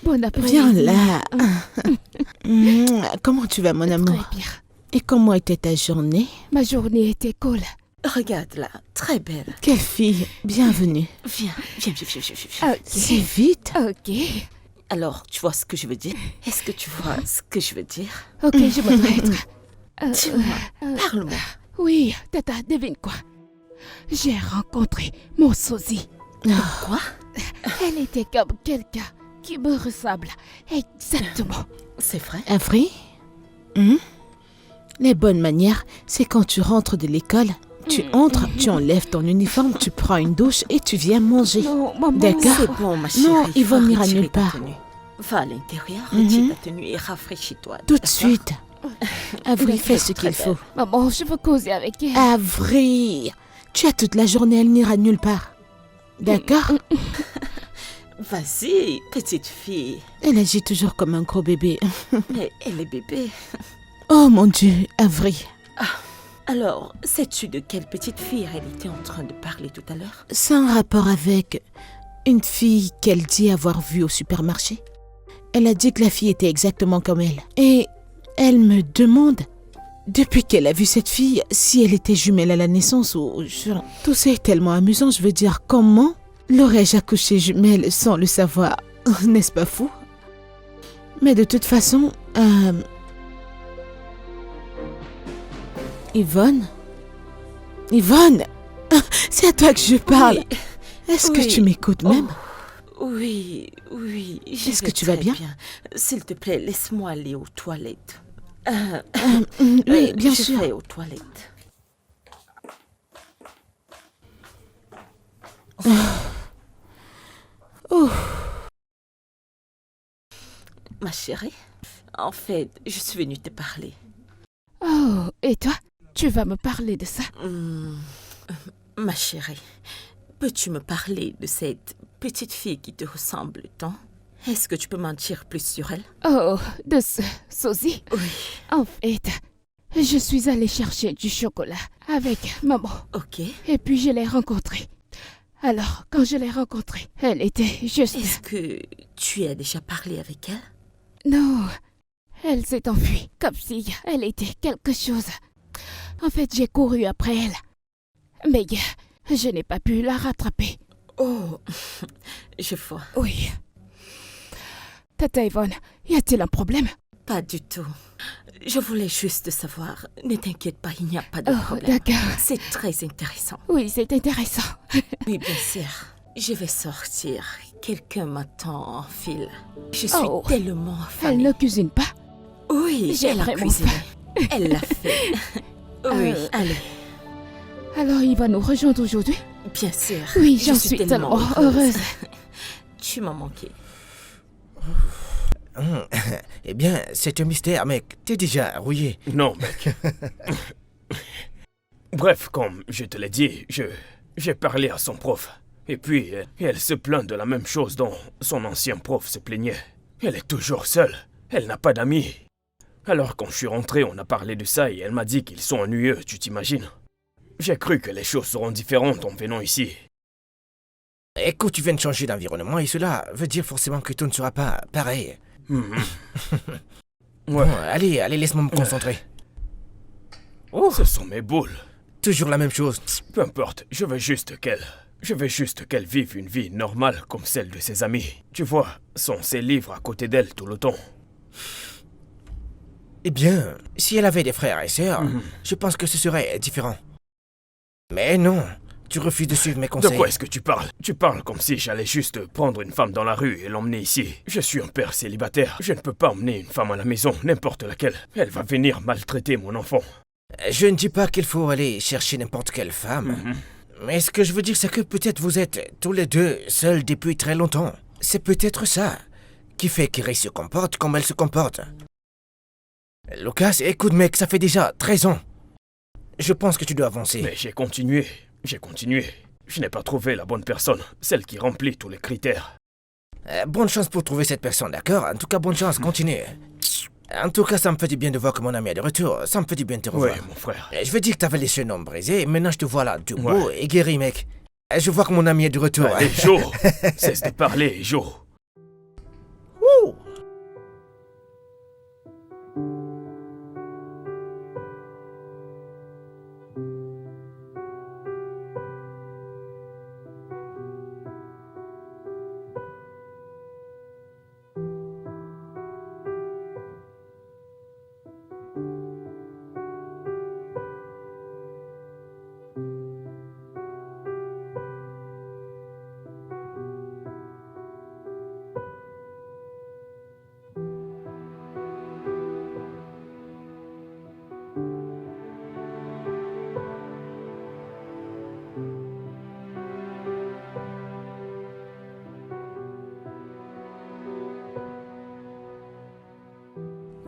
Bon après-midi. Viens là. Comment tu vas, mon amour? Très bien. Et comment était ta journée? Ma journée était cool. Regarde là, très belle. Quelle fille. Bienvenue. Viens, viens, viens, viens, viens, viens. Ok. Si vite. Ok. Alors, tu vois ce que je veux dire? Est-ce que tu vois ce que je veux dire? Ok, je me traître. Dis-moi, parle-moi. Oui, Tata, devine quoi? J'ai rencontré mon sosie. Quoi? Elle était comme quelqu'un qui me ressemble exactement. C'est vrai? Un vrai? Les bonnes manières, c'est quand tu rentres de l'école, tu entres, tu enlèves ton uniforme, tu prends une douche et tu viens manger. Non, maman. D'accord. C'est bon, ma chérie. Non, il va va venir à retirer nulle ta part. tenue. Va à l'intérieur, retire ta tenue et rafraîchis-toi. Tout de d'accord? suite. Avril, fais ce Très qu'il faut. Maman, je veux causer avec elle. Avril, tu as toute la journée, elle n'ira nulle part. D'accord? Vas-y, petite fille. Elle agit toujours comme un gros bébé. Mais elle est bébé. Oh mon Dieu, Avril. Alors, sais-tu de quelle petite fille elle était en train de parler tout à l'heure? C'est un rapport avec une fille qu'elle dit avoir vue au supermarché. Elle a dit que la fille était exactement comme elle. Et elle me demande, depuis qu'elle a vu cette fille, si elle était jumelle à la naissance ou... Tout ça est tellement amusant, je veux dire, comment l'aurais-je accouché jumelle sans le savoir? N'est-ce pas fou? Mais de toute façon, Yvonne? Yvonne! C'est à toi que je parle. Oui. Est-ce que Oui. tu m'écoutes même? Oui, oui. je Est-ce que vais tu vas très bien? S'il te plaît, laisse-moi aller aux toilettes. Oui, bien je sûr. vais aux toilettes. Ma chérie, en fait, je suis venue te parler. Oh, et toi? Tu vas me parler de ça? Ma chérie, peux-tu me parler de cette petite fille qui te ressemble tant? Est-ce que tu peux m'en dire plus sur elle? Oh, de ce sosie? Oui. En fait, je suis allée chercher du chocolat avec maman. Ok. Et puis je l'ai rencontrée. Alors, quand je l'ai rencontrée, elle était juste... Est-ce que tu as déjà parlé avec elle? Non, elle s'est enfuie, comme si elle était quelque chose. En fait, j'ai couru après elle. Mais je n'ai pas pu la rattraper. Oh, je vois. Oui. Tata Yvonne, y a-t-il un problème? Pas du tout. Je voulais juste savoir. Ne t'inquiète pas, il n'y a pas de Oh, problème. d'accord. C'est très intéressant. Oui, c'est intéressant. Oui, bien sûr. Je vais sortir. Quelqu'un m'attend en file. Je suis Oh. tellement Elle affamée. ne cuisine pas? Oui, J'ai elle a vraiment cuisiné. faim. Elle l'a fait. Oui, allez. Alors il va nous rejoindre aujourd'hui? Bien sûr. Oui, Je j'en suis suis tellement heureuse. Tu m'as manqué. Eh bien, c'est un mystère, mec. T'es déjà rouillé. Non, mec. Bref, comme je te l'ai dit, j'ai parlé à son prof. Et puis, elle se plaint de la même chose dont son ancien prof se plaignait. Elle est toujours seule. Elle n'a pas d'amis. Alors, quand je suis rentré, on a parlé de ça et elle m'a dit qu'ils sont ennuyeux, tu t'imagines? J'ai cru que les choses seront différentes en venant ici. Écoute, tu viens de changer d'environnement et cela veut dire forcément que tout ne sera pas pareil. Mhm. Bon, Ouais, allez, laisse-moi me concentrer. ce sont mes boules. Toujours la même chose. Peu importe, je veux juste qu'elle vive une vie normale comme celle de ses amis. Tu vois, sont ses livres à côté d'elle tout le temps. Eh bien, si elle avait des frères et sœurs, je pense que ce serait différent. Mais non, tu refuses de suivre mes De conseils. quoi est-ce que tu parles? Tu parles comme si j'allais juste prendre une femme dans la rue et l'emmener ici. Je suis un père célibataire. Je ne peux pas emmener une femme à la maison, n'importe laquelle. Elle va venir maltraiter mon enfant. Je ne dis pas qu'il faut aller chercher n'importe quelle femme. Mais ce que je veux dire, c'est que peut-être vous êtes tous les deux seuls depuis très longtemps. C'est peut-être ça qui fait qu'Iris se comporte comme elle se comporte. Lucas, écoute mec, ça fait déjà 13 ans. Je pense que tu dois avancer. Mais j'ai continué. Je n'ai pas trouvé la bonne personne, celle qui remplit tous les critères. Bonne chance pour trouver cette personne, d'accord? En tout cas, bonne chance, continue. En tout cas, ça me fait du bien de voir que mon ami est de retour. Ça me fait du bien de te revoir. Ouais, mon frère. Je veux dire que t'avais les chenots brisés, maintenant je te vois là, debout Ouais. et guéri, mec. Je vois que mon ami est de retour. Allez, Joe. Cesse de parler, Joe.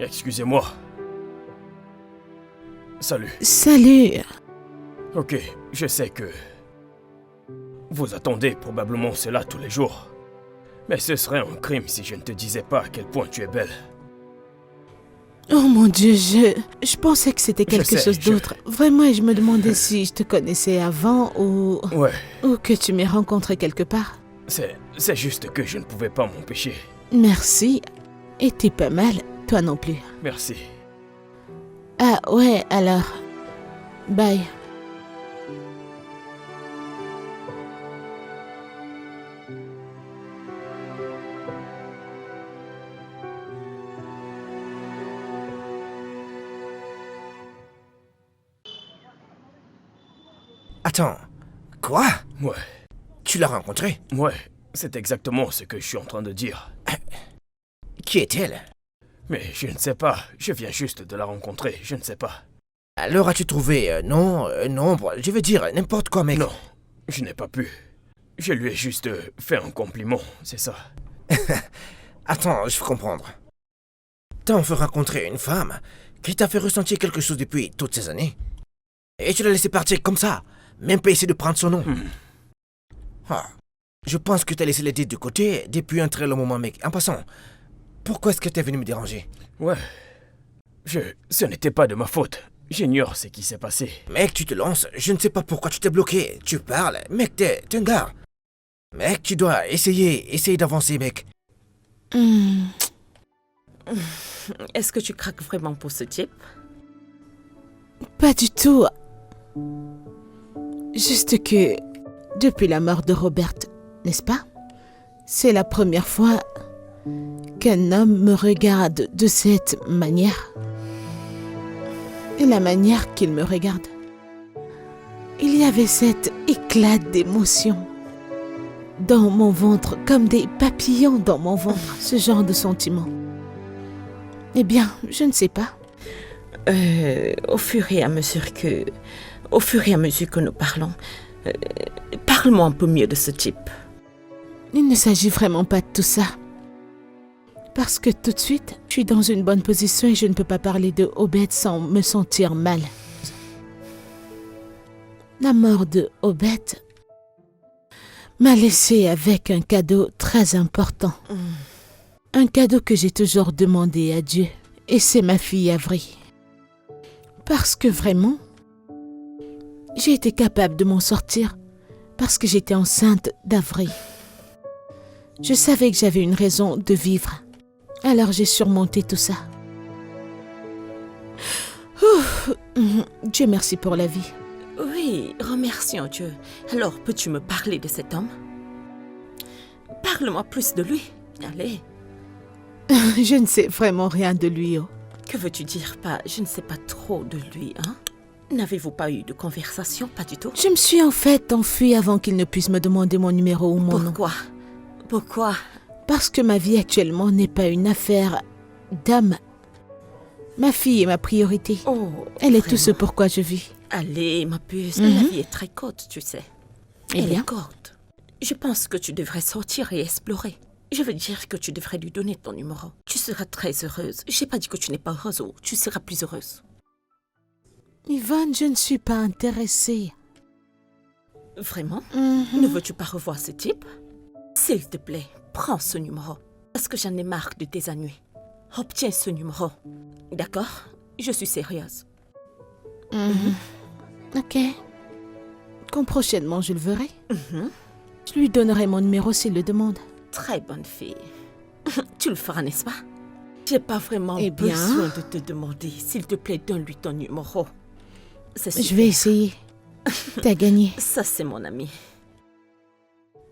Excusez-moi. Salut. Salut. Ok, je sais que... Vous attendez probablement cela tous les jours. Mais ce serait un crime si je ne te disais pas à quel point tu es belle. Oh mon Dieu, je pensais que c'était quelque chose d'autre. Vraiment, je me demandais si je te connaissais avant ou que tu m'aies rencontré quelque part. C'est juste que je ne pouvais pas m'empêcher. Merci. Et t'es pas mal, toi non plus. Merci. Ah ouais, alors. Bye. Attends, quoi? Ouais, Tu l'as rencontrée? c'est exactement ce que je suis en train de dire. Qui est-elle? Mais je ne sais pas, je viens juste de la rencontrer, je ne sais pas. Alors as-tu trouvé un nombre, je veux dire n'importe quoi, mec? Non, je n'ai pas pu. Je lui ai juste fait un compliment, c'est ça. Attends, je veux comprendre. T'as enfin rencontré une femme qui t'a fait ressentir quelque chose depuis toutes ces années. Et tu l'as laissé partir comme ça, même pas essayer de prendre son nom. Ah, je pense que t'as laissé l'idée de côté depuis un très long moment, mec. En passant, pourquoi est-ce que t'es venu me déranger? Ouais, ce n'était pas de ma faute. J'ignore ce qui s'est passé. Mec, tu te lances, je ne sais pas pourquoi tu t'es bloqué. Tu parles, mec, t'es un gars. Mec, tu dois essayer d'avancer, mec. Est-ce que tu craques vraiment pour ce type? Pas du tout. Juste que, depuis la mort de Robert, n'est-ce pas? C'est la première fois qu'un homme me regarde de cette manière. Et la manière qu'il me regarde, il y avait cet éclat d'émotion dans mon ventre, comme des papillons dans mon ventre, ce genre de sentiment. Eh bien, je ne sais pas. Au fur et à mesure que nous parlons, parle-moi un peu mieux de ce type. Il ne s'agit vraiment pas de tout ça. Parce que tout de suite, je suis dans une bonne position et je ne peux pas parler de Obed sans me sentir mal. La mort de Obed m'a laissé avec un cadeau très important. Un cadeau que j'ai toujours demandé à Dieu. Et c'est ma fille Avery. Parce que vraiment, j'ai été capable de m'en sortir parce que j'étais enceinte d'Avery. Je savais que j'avais une raison de vivre. Alors j'ai surmonté tout ça. Ouf, Dieu merci pour la vie. Oui, remercions Dieu. Alors, peux-tu me parler de cet homme? Parle-moi plus de lui. Allez. Je ne sais vraiment rien de lui. Oh. Que veux-tu dire par « je ne sais pas trop de lui », hein? N'avez-vous pas eu de conversation? Pas du tout. Je me suis en fait enfuie avant qu'il ne puisse me demander mon numéro ou mon nom. Pourquoi? Parce que ma vie actuellement n'est pas une affaire d'homme. Ma fille est ma priorité. Oh, elle est vraiment? tout ce pourquoi je vis. Allez, ma puce, la vie est très courte, tu sais. Eh Elle bien? est courte. Je pense que tu devrais sortir et explorer. Je veux dire que tu devrais lui donner ton numéro. Tu seras très heureuse. J'ai pas dit que tu n'es pas heureuse, ou tu seras plus heureuse. Yvonne, je ne suis pas intéressée. Vraiment? Ne veux-tu pas revoir ce type? S'il te plaît, prends ce numéro. Parce que j'en ai marre de tes ennuis. Obtiens ce numéro. D'accord? Je suis sérieuse. Ok. Quand prochainement je le verrai, je lui donnerai mon numéro s'il le demande. Très bonne fille. Tu le feras, n'est-ce pas? J'ai pas vraiment Eh bien? besoin de te demander. S'il te plaît, donne-lui ton numéro. C'est super. Je vais essayer. T'as gagné. Ça, c'est mon ami.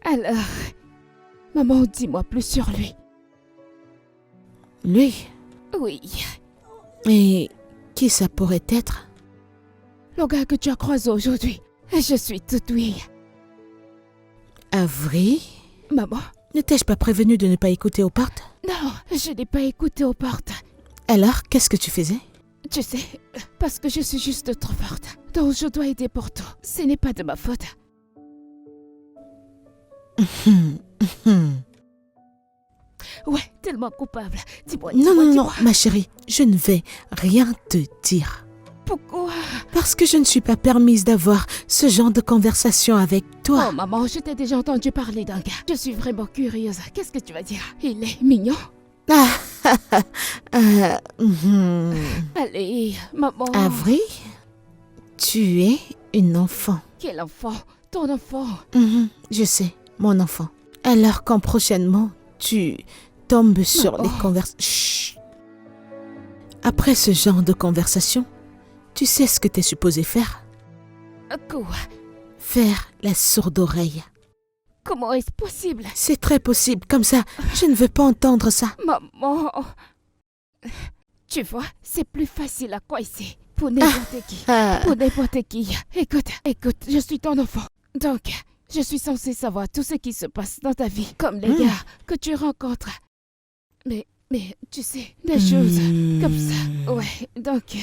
Alors, maman, dis-moi plus sur lui. Lui? Oui, Et qui ça pourrait être? le gars que tu as croisé aujourd'hui. Je suis toute oui. Avery? Maman, Ne t'ai-je pas prévenu de ne pas écouter aux portes? non, je n'ai pas écouté aux portes. Alors, qu'est-ce que tu faisais? Tu sais, parce que je suis juste trop forte. Donc je dois aider pour tout. Ce n'est pas de ma faute. Ouais, tellement coupable. Dis-moi, Non, dis-moi, non, non, dis-moi. ma chérie, je ne vais rien te dire. Pourquoi? Parce que je ne suis pas permise d'avoir ce genre de conversation avec toi. Oh maman, je t'ai déjà entendu parler d'un gars. Je suis vraiment curieuse. Qu'est-ce que tu vas dire? Il est mignon? Allez, maman. Avril, tu es une enfant. Quel enfant? Ton enfant. Je sais, mon enfant. Alors quand prochainement, tu tombes sur Maman. les conversations... Après ce genre de conversation, tu sais ce que tu es supposé faire? Quoi? Faire la sourde oreille. Comment est-ce possible? C'est très possible, comme ça, je ne veux pas entendre ça. Maman. Tu vois, c'est plus facile à quoi ici. Pour n'importe qui. Pour n'importe qui. Écoute, je suis ton enfant. Donc, je suis censée savoir tout ce qui se passe dans ta vie, comme les gars que tu rencontres. Mais tu sais, des choses comme ça. Ouais, donc...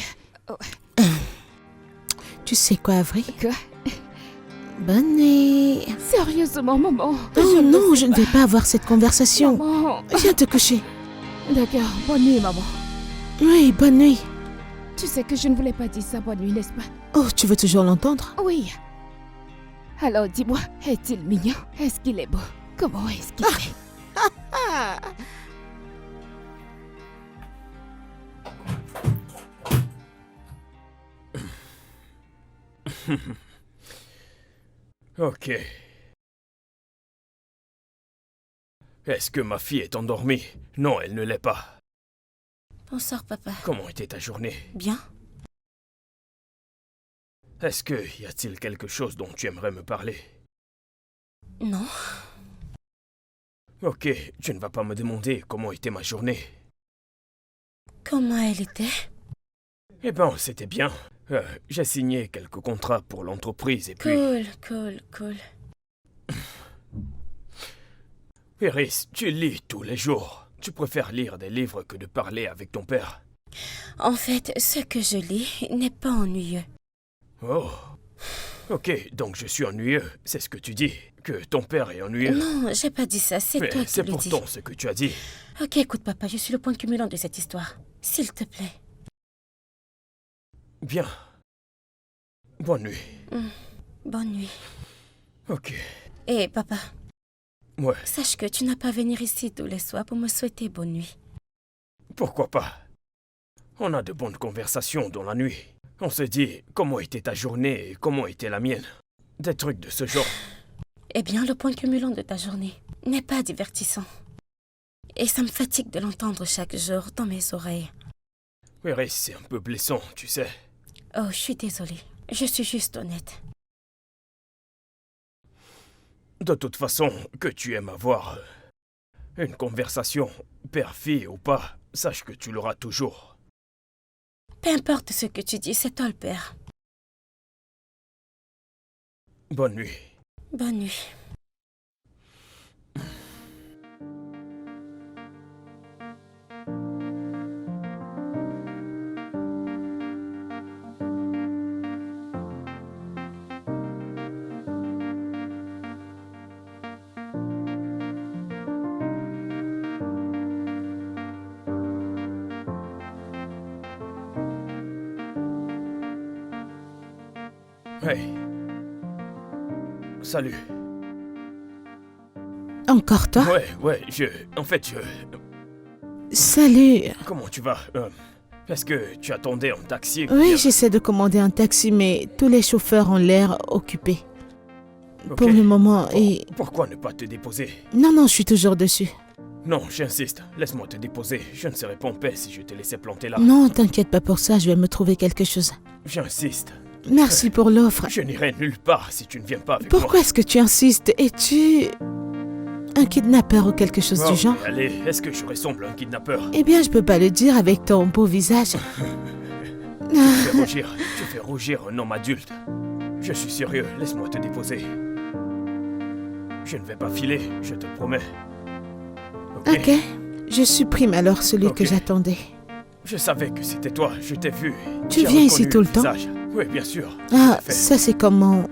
Tu sais quoi, Avril? Quoi? Bonne nuit. Sérieusement, maman. Oh non, je ne vais pas avoir cette conversation. Maman. Viens te coucher. D'accord, bonne nuit, maman. Oui, bonne nuit. Tu sais que je ne voulais pas dire ça, bonne nuit, n'est-ce pas? Oh, tu veux toujours l'entendre? Oui. Alors, dis-moi, est-il mignon? Est-ce qu'il est beau? Comment est-ce qu'il est? Ok. Est-ce que ma fille est endormie? Non, elle ne l'est pas. Bonsoir, papa. Comment était ta journée? Bien? Est-ce que y a-t-il quelque chose dont tu aimerais me parler? Non. Ok, tu ne vas pas me demander comment était ma journée. Comment elle était? Eh ben, c'était bien. J'ai signé quelques contrats pour l'entreprise et puis... Cool. Iris, tu lis tous les jours. Tu préfères lire des livres que de parler avec ton père. En fait, ce que je lis n'est pas ennuyeux. Oh. Ok, donc je suis ennuyeux, c'est ce que tu dis. Que ton père est ennuyeux. Non, j'ai pas dit ça, c'est Mais toi qui c'est le dis. pourtant ce que tu as dit. Ok, écoute, papa, je suis le point cumulant de cette histoire. S'il te plaît. Bien. Bonne nuit. Bonne nuit. Ok. Et papa, Ouais, sache que tu n'as pas à venir ici tous les soirs pour me souhaiter bonne nuit. pourquoi pas. On a de bonnes conversations dans la nuit. On se dit comment était ta journée et comment était la mienne. Des trucs de ce genre. Eh bien, le point cumulant de ta journée n'est pas divertissant. Et ça me fatigue de l'entendre chaque jour dans mes oreilles. Iris, c'est un peu blessant, tu sais. Oh, je suis désolée. Je suis juste honnête. De toute façon, que tu aimes avoir une conversation, père-fille ou pas, sache que tu l'auras toujours. Peu importe ce que tu dis, c'est toi le père. Bonne nuit. Bonne nuit. Hey. Salut. Encore toi? Ouais, En fait, Salut. Comment tu vas? Est-ce que tu attendais un taxi? Oui, j'essaie de commander un taxi, mais tous les chauffeurs ont l'air occupés. Ok. Pour le moment, et... Pourquoi ne pas te déposer? Non, je suis toujours dessus. Non, j'insiste. Laisse-moi te déposer. Je ne serais pas en paix si je te laissais planter là. Non, t'inquiète pas pour ça, je vais me trouver quelque chose. J'insiste. Merci pour l'offre. Je n'irai nulle part si tu ne viens pas avec Pourquoi moi. est-ce que tu insistes? Es-tu un kidnappeur ou quelque chose Oh, du genre? mais allez, est-ce que je ressemble à un kidnappeur? Eh bien, je peux pas le dire avec ton beau visage. Tu fais rougir un homme adulte. Je suis sérieux, laisse-moi te déposer. Je ne vais pas filer, je te promets. Ok, je supprime alors celui Ok. que j'attendais. Je savais que c'était toi, je t'ai vu. Tu J'ai viens ici reconnu tout le temps? visage. Oui, bien sûr. Ah, Tout à fait. ça c'est comme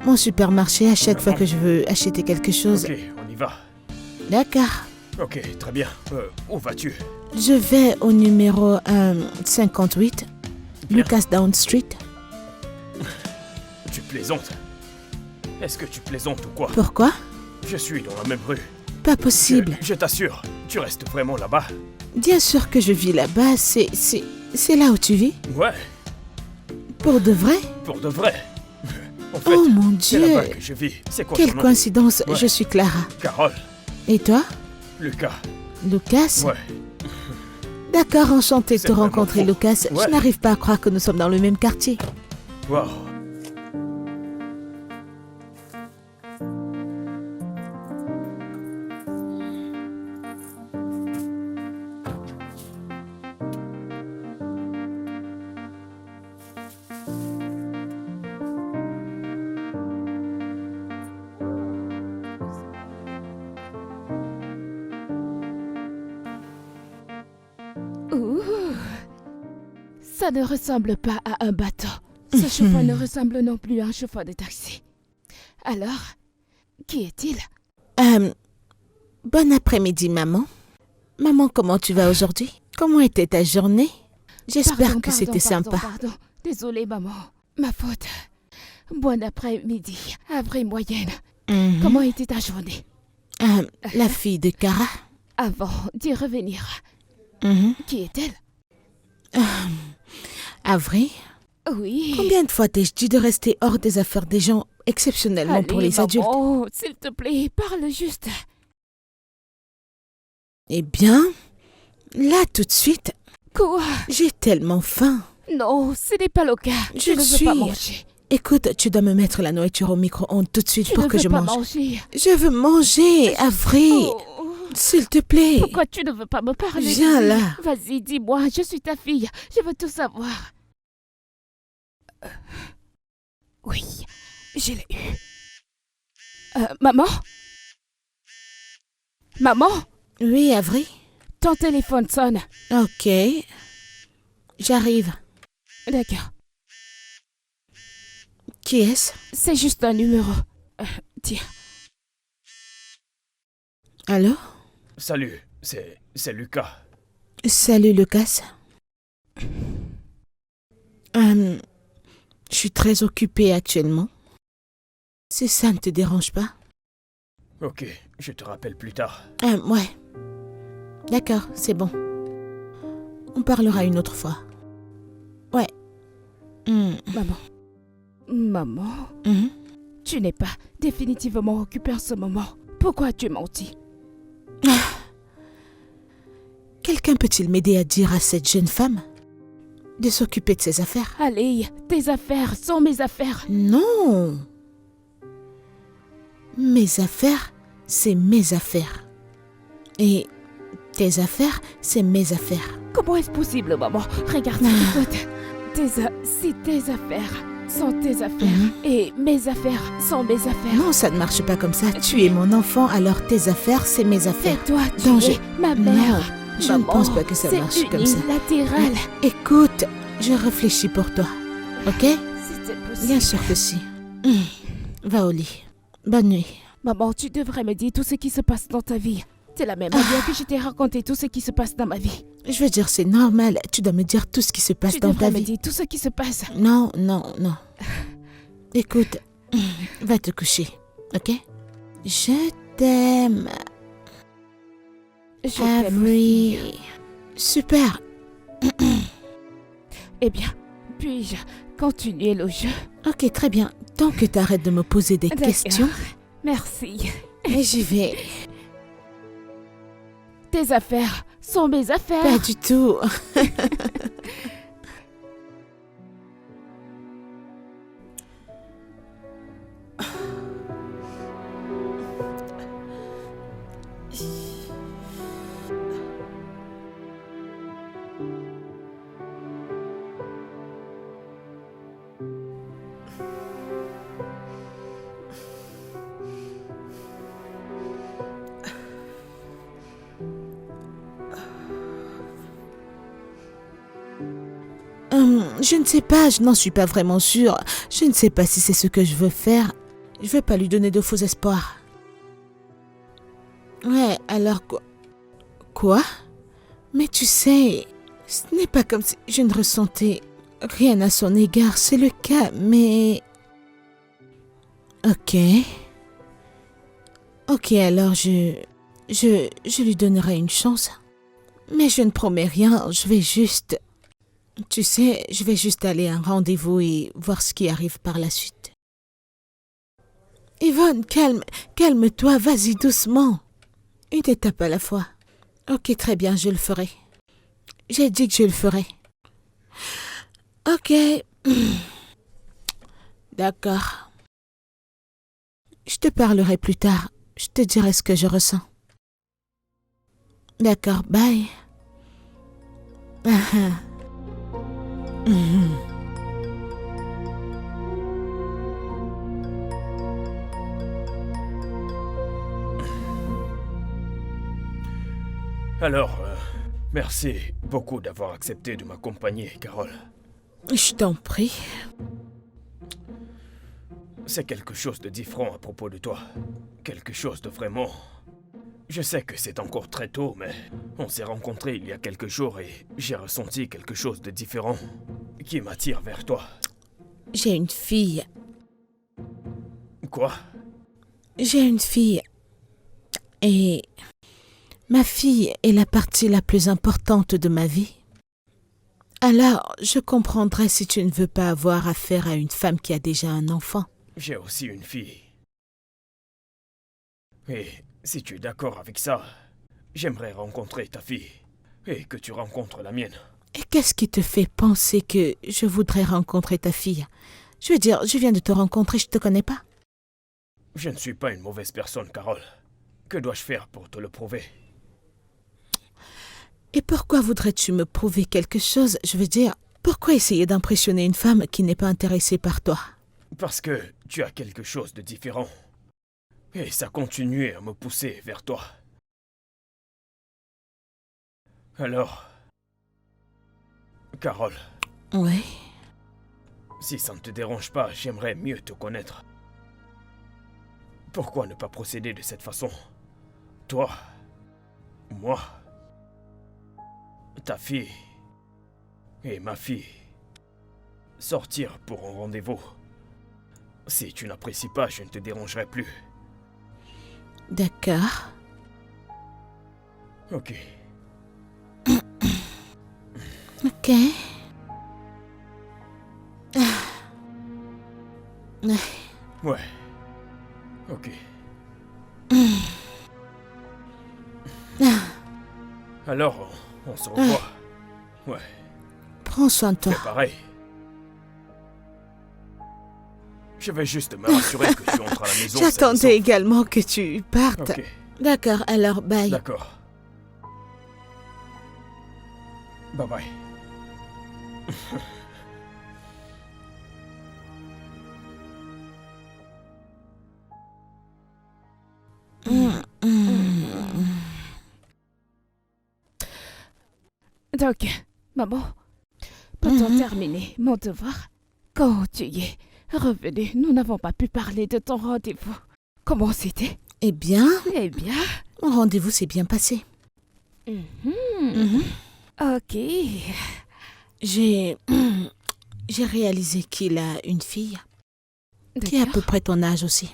mon supermarché à chaque fois que je veux acheter quelque chose. Ok, on y va. D'accord. Ok, très bien. Où vas-tu? Je vais au numéro 58, Bien. Lucas Down Street. Tu plaisantes? Est-ce que tu plaisantes ou quoi? Pourquoi? Je suis dans la même rue. Pas possible. Je t'assure, tu restes vraiment là-bas? Bien sûr que je vis là-bas, c'est là où tu vis? Ouais, Pour de vrai? pour de vrai. En fait, Oh mon c'est Dieu! là-bas que je vis. C'est quoi Quelle ton nom? coïncidence, Ouais. je suis Clara. Carole, Et toi? Lucas. Lucas? Ouais. D'accord, enchanté de C'est te vraiment rencontrer, faux. Lucas. Ouais. Je n'arrive pas à croire que nous sommes dans le même quartier. Wow. Ouh. Ça ne ressemble pas à un bateau. Ce chauffeur ne ressemble non plus à un chauffeur de taxi. Alors, qui est-il? Bon après-midi, maman. Maman, comment tu vas aujourd'hui? Comment était ta journée? J'espère Pardon, que c'était sympa. Pardon. Désolée, maman. Ma faute. Bon après-midi. Avril moyenne. Mhm. Comment était ta journée? La fille de Cara. Avant d'y revenir, Mhm. qui est-elle? Avril, Oui. combien de fois t'ai-je dit de rester hors des affaires des gens exceptionnellement pour Allez, les adultes? maman, s'il te plaît, parle juste. Eh bien, là tout de suite, Quoi? j'ai tellement faim. Non, ce n'est pas le cas. Je Je ne veux suis- pas manger. Écoute, tu dois me mettre la nourriture au micro-ondes tout de suite Je pour ne que veux je pas mange. manger. Je veux manger, Avril. Oh. S'il te plaît. Pourquoi tu ne veux pas me parler? Viens Dis. là. Vas-y, dis-moi, je suis ta fille. Je veux tout savoir. Oui, je l'ai eu. Maman? Maman? Oui, Avril. Ton téléphone sonne. Ok. J'arrive. D'accord. Qui est-ce? C'est juste un numéro. Tiens. Allô? Salut, c'est Lucas. Salut, Lucas. Je suis très occupée actuellement. Si ça ne te dérange pas. Ok, je te rappelle plus tard. Ouais. D'accord, c'est bon. On parlera une autre fois. Ouais. Maman. Maman, Mhm. tu n'es pas définitivement occupée en ce moment. Pourquoi as-tu menti? Quelqu'un peut-il m'aider à dire à cette jeune femme de s'occuper de ses affaires? Allez, tes affaires sont mes affaires. Non. Mes affaires, c'est mes affaires. Et tes affaires, c'est mes affaires. Comment est-ce possible, maman? Regarde, écoute. Si tes affaires sont tes affaires et mes affaires sont mes affaires. Non, ça ne marche pas comme ça. Tu es mon enfant, alors tes affaires, c'est mes affaires. C'est toi, tu Danger. es ma mère. Non, je ne pense pas que ça marche comme ça. C'est unilatéral. Écoute, je réfléchis pour toi. Ok? C'était possible. Bien sûr que si. Va au lit. Bonne nuit. Maman, tu devrais me dire tout ce qui se passe dans ta vie. C'est la même manière que je t'ai raconté tout ce qui se passe dans ma vie. Je veux dire, c'est normal. Tu dois me dire tout ce qui se passe Tu dans ta devrais me vie. dire tout ce qui se passe. Non, non, non. Écoute, va te coucher. Ok? Je t'aime. Je t'aime aussi. Avril. Super. Eh bien, puis-je continuer le jeu? Ok, très bien. Tant que tu arrêtes de me poser des D'accord. questions, Merci. mais j'y vais. Tes affaires sont mes affaires. Pas du tout. Je ne sais pas, je n'en suis pas vraiment sûre. Je ne sais pas si c'est ce que je veux faire. Je veux pas lui donner de faux espoirs. Ouais, alors quoi? Quoi? Mais tu sais, ce n'est pas comme si je ne ressentais rien à son égard, c'est le cas, mais... Ok. Ok, alors je lui donnerai une chance. Mais je ne promets rien, je vais juste... Tu sais, je vais juste aller à un rendez-vous et voir ce qui arrive par la suite. Yvonne, calme-toi, vas-y doucement. Une étape à la fois. Ok, très bien, je le ferai. J'ai dit que je le ferai. Ok. D'accord. Je te parlerai plus tard. Je te dirai ce que je ressens. D'accord, bye. Alors, merci beaucoup d'avoir accepté de m'accompagner, Carole. Je t'en prie. C'est quelque chose de différent à propos de toi. Quelque chose de vraiment... Je sais que c'est encore très tôt, mais on s'est rencontrés il y a quelques jours et j'ai ressenti quelque chose de différent qui m'attire vers toi. J'ai une fille. Quoi? J'ai une fille. Et ma fille est la partie la plus importante de ma vie. Alors, je comprendrai si tu ne veux pas avoir affaire à une femme qui a déjà un enfant. J'ai aussi une fille. Et si tu es d'accord avec ça, j'aimerais rencontrer ta fille et que tu rencontres la mienne. Et qu'est-ce qui te fait penser que je voudrais rencontrer ta fille? Je veux dire, je viens de te rencontrer, je te connais pas. Je ne suis pas une mauvaise personne, Carole. Que dois-je faire pour te le prouver? Et pourquoi voudrais-tu me prouver quelque chose? Je veux dire, pourquoi essayer d'impressionner une femme qui n'est pas intéressée par toi? Parce que tu as quelque chose de différent. Et ça continuait à me pousser vers toi. Alors, Carole, Oui. si ça ne te dérange pas, j'aimerais mieux te connaître. Pourquoi ne pas procéder de cette façon? Toi, moi, ta fille et ma fille. Sortir pour un rendez-vous. Si tu n'apprécies pas, je ne te dérangerai plus. D'accord. Ok. Ok. Ouais. Ok. Alors, on se revoit. Ouais, Prends soin de toi. c'est pareil. Je vais juste me rassurer que tu entres à la maison. J'attendais également que tu partes. Ok, D'accord, alors bye. d'accord. Bye bye. Donc, maman, peut-on terminer mon devoir? Quand tu y es revenu, nous n'avons pas pu parler de ton rendez-vous. Comment c'était? Eh bien, Eh bien, mon rendez-vous s'est bien passé. ok. J'ai réalisé qu'il a une fille qui est à peu D'accord, près ton âge aussi.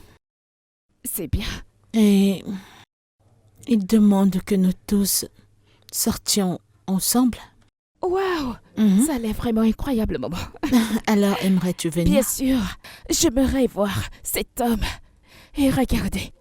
c'est bien. Et il demande que nous tous sortions ensemble. Waouh, Mhm. ça a l'air vraiment incroyable, maman. Alors, aimerais-tu venir? Bien sûr, j'aimerais voir cet homme et regarder.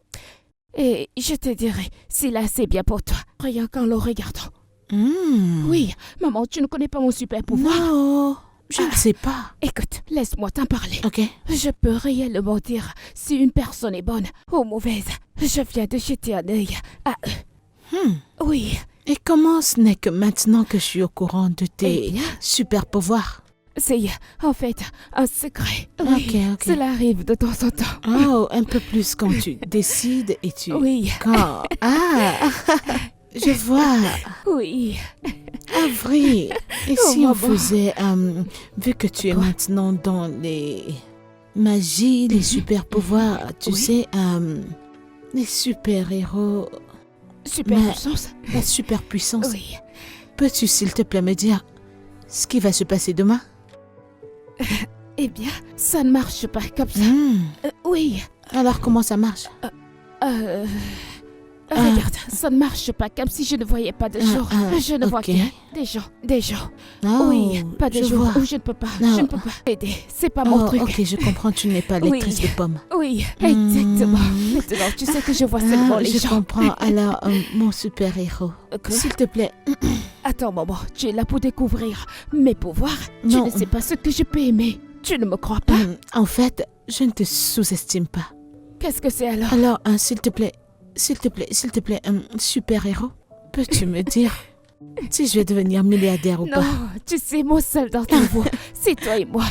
Et je te dirai si là c'est bien pour toi. Rien qu'en le regardant. Oui, maman, tu ne connais pas mon super pouvoir. Non, je ne sais pas. Écoute, laisse-moi t'en parler. Ok. Je peux réellement dire si une personne est bonne ou mauvaise. Je viens de jeter un œil à eux. Oui, Et comment ce n'est que maintenant que je suis au courant de eh tes bien, super pouvoirs? c'est en fait un secret. Oui, Ok. cela arrive de temps en temps. Oh, un peu plus quand tu décides et tu... Oui, Quand... Ah, je vois. oui. Avril. Et Oh, si on maman. faisait... vu que tu es Quoi? maintenant dans les magies, les super pouvoirs, tu Oui. sais, les super-héros... Super Mais- puissance. La superpuissance. Oui. Peux-tu, s'il te plaît, me dire ce qui va se passer demain? Eh bien, ça ne marche pas comme ça. Oui. Alors, comment ça marche? Regarde, ça ne marche pas comme si je ne voyais pas de jour. Je ne vois ok. que des jours. Oh, Oui, pas de je jours vois. où je ne peux pas. Non. Je ne peux pas aider. C'est pas mon Oh, truc. ok, je comprends, tu n'es pas Oui. lectrice de pommes. Oui, exactement. Maintenant, tu sais que je vois seulement les je gens. comprends. Alors, mon super-héros, Quoi? s'il te plaît, Attends, maman, tu es là pour découvrir mes pouvoirs. Non. Tu ne sais pas ce que je peux aimer. Tu ne me crois pas? en fait, je ne te sous-estime pas. Qu'est-ce que c'est alors? Alors, s'il te plaît, super-héros, peux-tu me dire si je vais devenir milliardaire ou Non, pas? tu sais, mon seul d'entre vous, c'est toi et moi.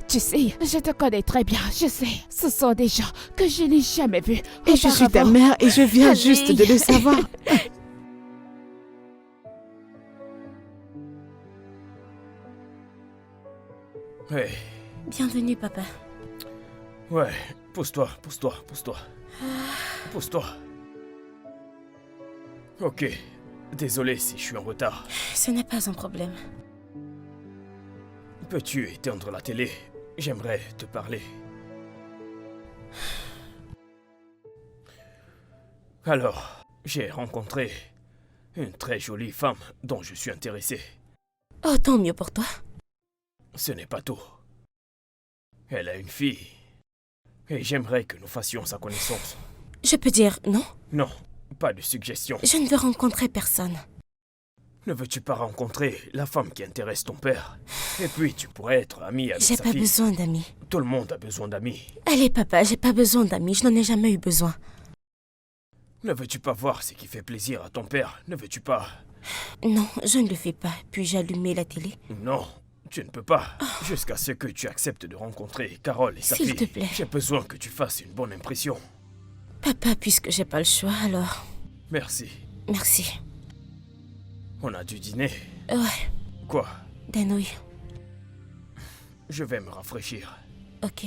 Tu sais, je te connais très bien, je sais. Ce sont des gens que je n'ai jamais vus. Et je suis ta auparavant. mère et je viens Allez. juste de le savoir. Hey, Bienvenue, papa. ouais, pousse-toi. Pousse-toi. Ok, désolé si je suis en retard. Ce n'est pas un problème. Peux-tu éteindre la télé? J'aimerais te parler. Alors, j'ai rencontré une très jolie femme dont je suis intéressé. Oh, tant mieux pour toi. Ce n'est pas tout. Elle a une fille. Et j'aimerais que nous fassions sa connaissance. Je peux dire non? Non, pas de suggestion. Je ne veux rencontrer personne. Ne veux-tu pas rencontrer la femme qui intéresse ton père? Et puis tu pourrais être ami avec J'ai sa pas fille. besoin d'amis. Tout le monde a besoin d'amis. Allez, papa, j'ai pas besoin d'amis. Je n'en ai jamais eu besoin. Ne veux-tu pas voir ce qui fait plaisir à ton père? Ne veux-tu pas? Non, je ne le fais pas. Puis-je allumer la télé? Non, tu ne peux pas. Jusqu'à ce que tu acceptes de rencontrer Carole et sa S'il fille. te plaît. J'ai besoin que tu fasses une bonne impression. Papa, puisque j'ai pas le choix, alors... Merci. Merci. On a dû dîner. Ouais, Quoi? des nouilles. Je vais me rafraîchir. Ok.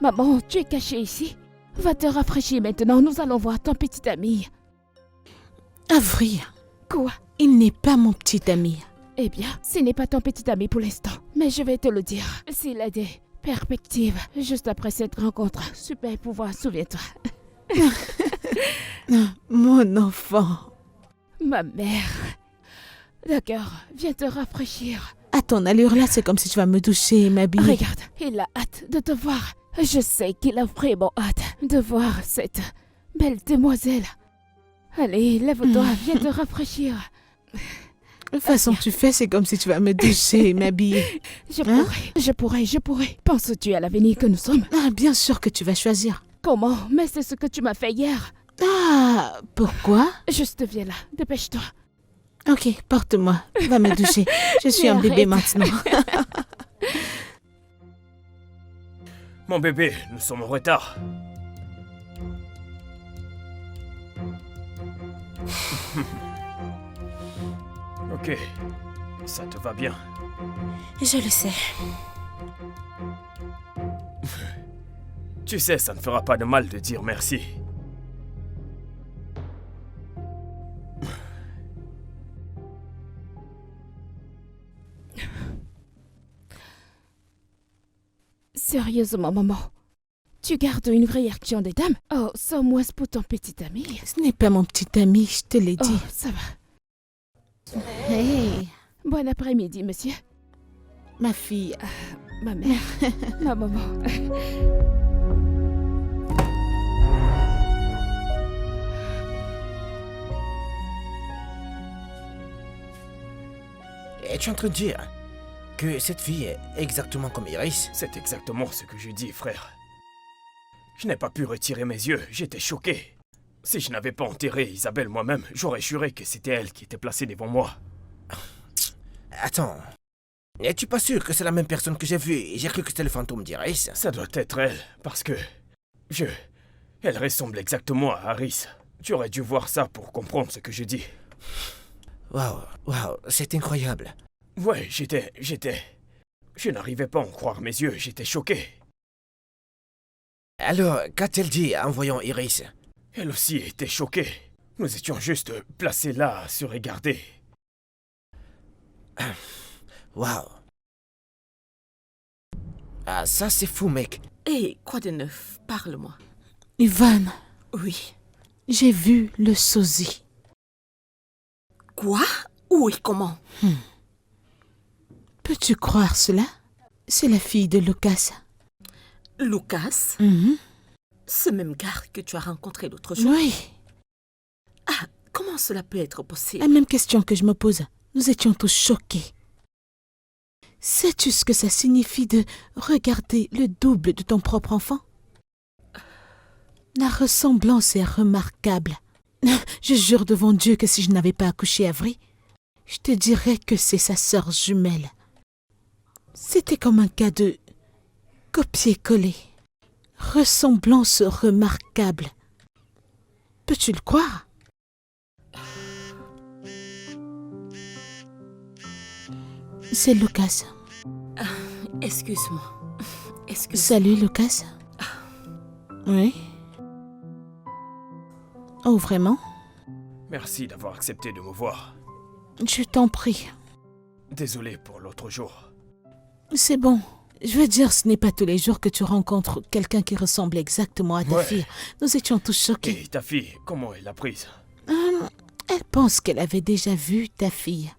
Maman, tu es cachée ici. Va te rafraîchir maintenant, nous allons voir ton petit ami. À vrai, Quoi? il n'est pas mon petit ami. Eh bien, ce n'est pas ton petit ami pour l'instant, mais je vais te le dire. S'il a des perspectives, juste après cette rencontre, super pouvoir, souviens-toi. Mon enfant. Ma mère. D'accord, viens te rafraîchir. À ton allure là, c'est comme si tu vas me doucher et m'habiller. Regarde, il a hâte de te voir. Je sais qu'il a vraiment hâte de voir cette belle demoiselle. Allez, lève-toi, viens te rafraîchir. De toute façon que tu fais, c'est comme si tu vas me doucher et m'habiller. Je pourrais. Penses-tu à l'avenir que nous sommes? Ah, bien sûr que tu vas choisir. Comment? Mais c'est ce que tu m'as fait hier. Ah, pourquoi? Juste viens là, dépêche-toi. Ok, porte-moi. Va me doucher. Je suis un Mais bébé arrête. maintenant. Mon bébé, nous sommes en retard. Ok, ça te va bien. Je le sais. Tu sais, ça ne fera pas de mal de dire merci. Sérieusement, maman. Tu gardes une vraie réaction des dames? Oh, sans moi, c'est pour ton petit ami. Ce n'est pas mon petit ami, je te l'ai Oh, dit. ça va. Hey, Bon après-midi, monsieur. ma fille. Ma mère. Ma maman. Es-tu en train de dire que cette fille est exactement comme Iris? C'est exactement ce que je dis, frère. Je n'ai pas pu retirer mes yeux, j'étais choqué. Si je n'avais pas enterré Isabelle moi-même, j'aurais juré que c'était elle qui était placée devant moi. Attends. N'es-tu pas sûr que c'est la même personne que j'ai vue et j'ai cru que c'était le fantôme d'Iris? Ça doit être elle, parce que Elle ressemble exactement à Harris. Tu aurais dû voir ça pour comprendre ce que je dis. Waouh, c'est incroyable. Ouais, Je n'arrivais pas à en croire mes yeux, j'étais choqué. Alors, qu'a-t-elle dit en voyant Iris? Elle aussi était choquée. Nous étions juste placés là à se regarder. Waouh. Ah, ça c'est fou, mec. Et quoi de neuf? Parle-moi. Yvonne, Oui. j'ai vu le sosie. Quoi? Où et comment? Peux-tu croire cela? C'est la fille de Lucas. Lucas? Mhm. Ce même gars que tu as rencontré l'autre jour? Oui, Ah, comment cela peut être possible? la même question que je me pose. Nous étions tous choqués. Sais-tu ce que ça signifie de regarder le double de ton propre enfant? La ressemblance est remarquable. Je jure devant Dieu que si je n'avais pas accouché Avery, je te dirais que c'est sa sœur jumelle. C'était comme un cas de copier-coller. Ressemblance remarquable. Peux-tu le croire? C'est Lucas. Excuse-moi. Excuse-moi. Salut, Lucas. Oui? Oh, vraiment? Merci d'avoir accepté de me voir. Je t'en prie. Désolé pour l'autre jour. C'est bon. Je veux dire, ce n'est pas tous les jours que tu rencontres quelqu'un qui ressemble exactement à ta Ouais. fille. Nous étions tous choqués. Et ta fille, comment elle l'a prise? Elle pense qu'elle avait déjà vu ta fille.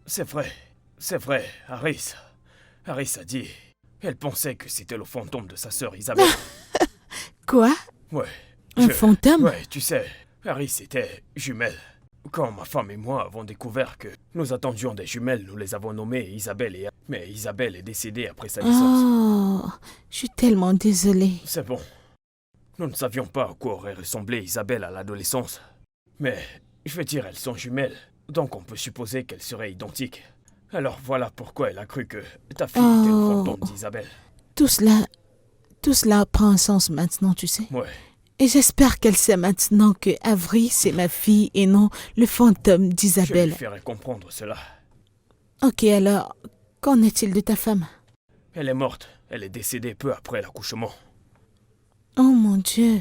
C'est vrai, Harris. Harris a dit. Elle pensait que c'était le fantôme de sa sœur Isabelle. Quoi? Ouais. Un fantôme? Ouais, tu sais, Harris était jumelle. Quand ma femme et moi avons découvert que nous attendions des jumelles, nous les avons nommées Isabelle et... Mais Isabelle est décédée après sa naissance. Oh, je suis tellement désolée. C'est bon. Nous ne savions pas à quoi aurait ressemblé Isabelle à l'adolescence. Mais, je veux dire, elles sont jumelles. Donc on peut supposer qu'elles seraient identiques. Alors voilà pourquoi elle a cru que ta fille était le fantôme d'Isabelle. Tout cela prend un sens maintenant, tu sais. Ouais. Et j'espère qu'elle sait maintenant que Avery, c'est ma fille et non le fantôme Je lui d'Isabelle. ferai comprendre cela. Ok, alors, qu'en est-il de ta femme? Elle est morte. Elle est décédée peu après l'accouchement. Oh mon Dieu.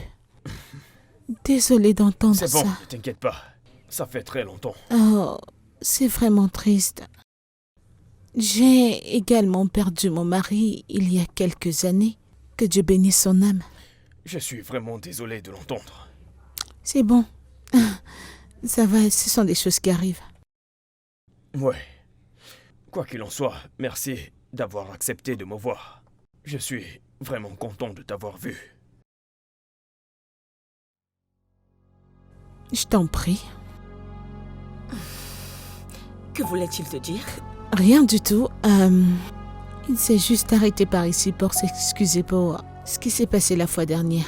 Désolée d'entendre C'est bon, ça. ne t'inquiète pas. Ça fait très longtemps. Oh, c'est vraiment triste. J'ai également perdu mon mari il y a quelques années. Que Dieu bénisse son âme. Je suis vraiment désolé de l'entendre. C'est bon. Ça va, ce sont des choses qui arrivent. Ouais. Quoi qu'il en soit, merci d'avoir accepté de me voir. Je suis vraiment content de t'avoir vu. Je t'en prie. Que voulait-il te dire? Rien du tout. Il s'est juste arrêté par ici pour s'excuser pour ce qui s'est passé la fois dernière.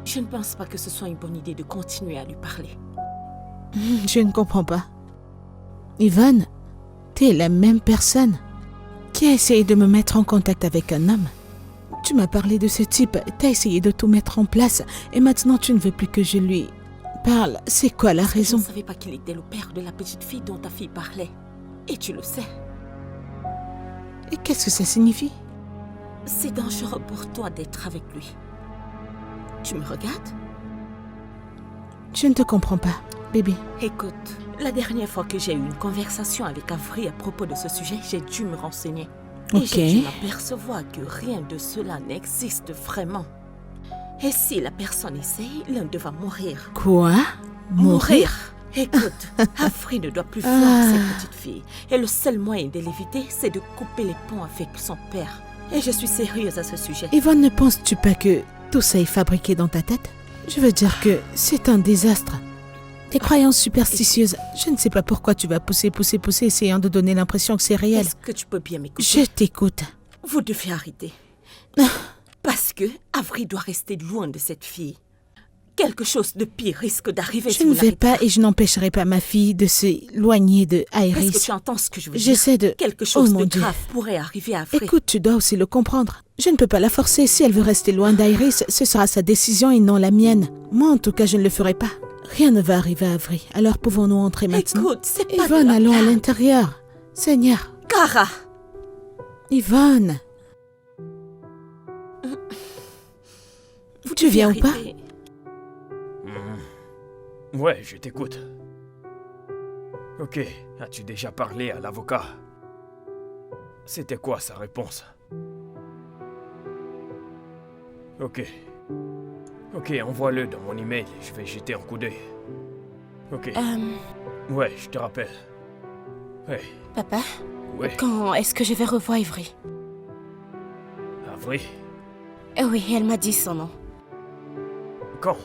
Je ne pense pas que ce soit une bonne idée de continuer à lui parler. Je ne comprends pas. Yvonne, t'es la même personne qui a essayé de me mettre en contact avec un homme. Tu m'as parlé de ce type, t'as essayé de tout mettre en place et maintenant tu ne veux plus que je lui parle. C'est quoi la Je raison? ne savais pas qu'il était le père de la petite fille dont ta fille parlait. Et tu le sais. Et qu'est-ce que ça signifie? C'est dangereux pour toi d'être avec lui. Tu me regardes? Je ne te comprends pas, bébé. Écoute, la dernière fois que j'ai eu une conversation avec Avery à propos de ce sujet, j'ai dû me renseigner. Et Ok. j'ai dû m'apercevoir que rien de cela n'existe vraiment. Et si la personne essaye, l'un d'eux va mourir. Quoi? Mourir? Écoute, Avery ne doit plus voir ses petites filles. Et le seul moyen de l'éviter, c'est de couper les ponts avec son père. Et je suis sérieuse à ce sujet. Yvonne, ne penses-tu pas que tout ça est fabriqué dans ta tête? Je veux dire que c'est un désastre. Tes croyances superstitieuses, je ne sais pas pourquoi tu vas pousser, essayant de donner l'impression que c'est réel. Est-ce que tu peux bien m'écouter? Je t'écoute. Vous devez arrêter. Parce que Avery doit rester loin de cette fille. Quelque chose de pire risque d'arriver Je si vous ne vais n'arrêtez pas et je n'empêcherai pas ma fille de s'éloigner de Est-ce que Iris. tu entends ce que je veux dire? J'essaie de... Quelque chose mon de Dieu. grave pourrait arriver à Avril. Écoute, tu dois aussi le comprendre. Je ne peux pas la forcer. Si elle veut rester loin d'Iris, ce sera sa décision et non la mienne. Moi, en tout cas, je ne le ferai pas. Rien ne va arriver à Avril. Alors pouvons-nous entrer maintenant? Écoute, c'est pas Yvonne, de la allons à blague. l'intérieur. Seigneur, Kara, Yvonne. vous Tu devez viens ou pas? arrêter. Ouais, je t'écoute. Ok, as-tu déjà parlé à l'avocat? C'était quoi sa réponse? Ok. Ok, envoie-le dans mon email et je vais jeter un coup d'œil. Ok. Ouais, je te rappelle. Hey, Papa, ouais, quand est-ce que je vais revoir Ivry? Avril, Oui, elle m'a dit son nom. quand?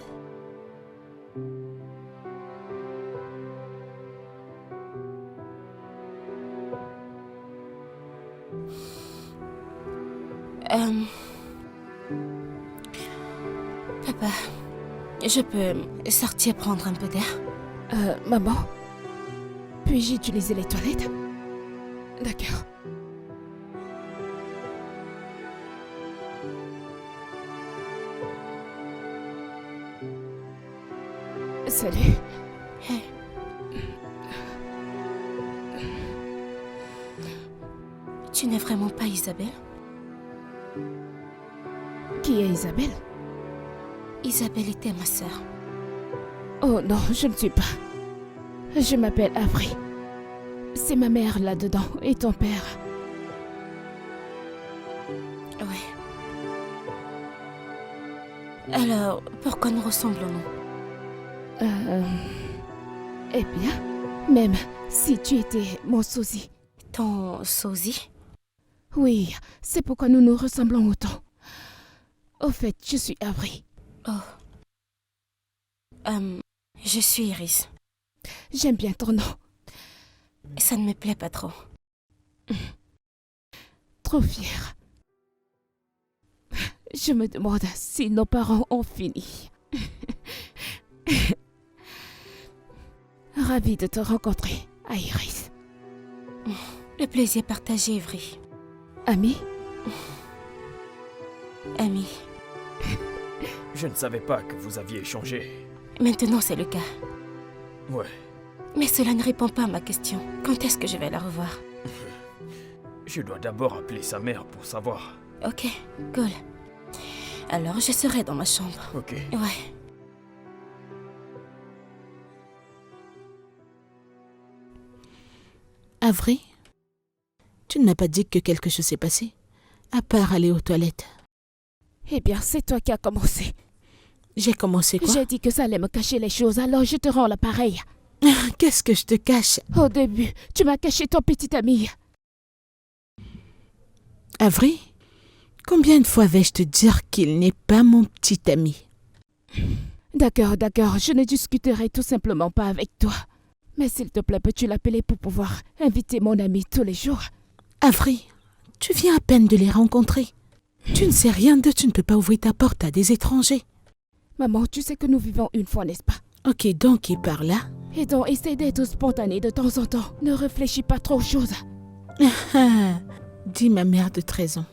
Papa, je peux sortir prendre un peu d'air? Maman, puis-je utiliser les toilettes? D'accord. Salut. Hey. Tu n'es vraiment pas Isabelle? Qui est Isabelle? Isabelle était ma sœur. Oh non, je ne suis pas. Je m'appelle Avril. C'est ma mère là-dedans et ton père. Ouais. Alors, pourquoi nous ressemblons-nous? Eh bien, même si tu étais mon sosie. Ton sosie? Oui, c'est pourquoi nous nous ressemblons autant. Au fait, je suis Avril. Oh. Je suis Iris. J'aime bien ton nom. Ça ne me plaît pas trop. Trop fière. Je me demande si nos parents ont fini. Ravie de te rencontrer, Iris. Le plaisir partagé, Ivry. Ami? Ami. Je ne savais pas que vous aviez échangé. Maintenant, c'est le cas. Ouais, Mais cela ne répond pas à ma question. Quand est-ce que je vais la revoir? je dois d'abord appeler sa mère pour savoir. Ok, cool. Alors, je serai dans ma chambre. Ok. Ouais. Avril, tu ne m'as pas dit que quelque chose s'est passé, à part aller aux toilettes. Eh bien, c'est toi qui as commencé. J'ai commencé quoi? J'ai dit que ça allait me cacher les choses, alors je te rends l'appareil. Qu'est-ce que je te cache? Au début, tu m'as caché ton petit ami. Avril, combien de fois vais-je te dire qu'il n'est pas mon petit ami? D'accord, je ne discuterai tout simplement pas avec toi. Mais s'il te plaît, peux-tu l'appeler pour pouvoir inviter mon ami tous les jours? Avril, tu viens à peine de les rencontrer. Tu ne sais rien d'eux, tu ne peux pas ouvrir ta porte à des étrangers. Maman, tu sais que nous vivons une fois, n'est-ce pas? Ok, donc il par là. Et donc, essaie d'être spontané de temps en temps. Ne réfléchis pas trop aux choses. Dit ma mère de 13 ans.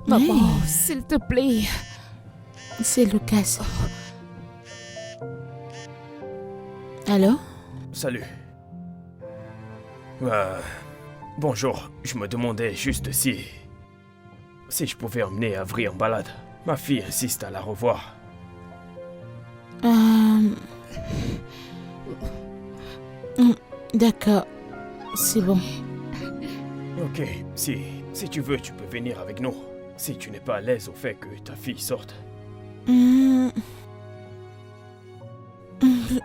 Maman, Hey, s'il te plaît. c'est Lucas. Allô? Salut. Bonjour, je me demandais juste si je pouvais emmener Avril en balade. Ma fille insiste à la revoir. D'accord, c'est bon. Ok, si tu veux, tu peux venir avec nous. Si tu n'es pas à l'aise au fait que ta fille sorte.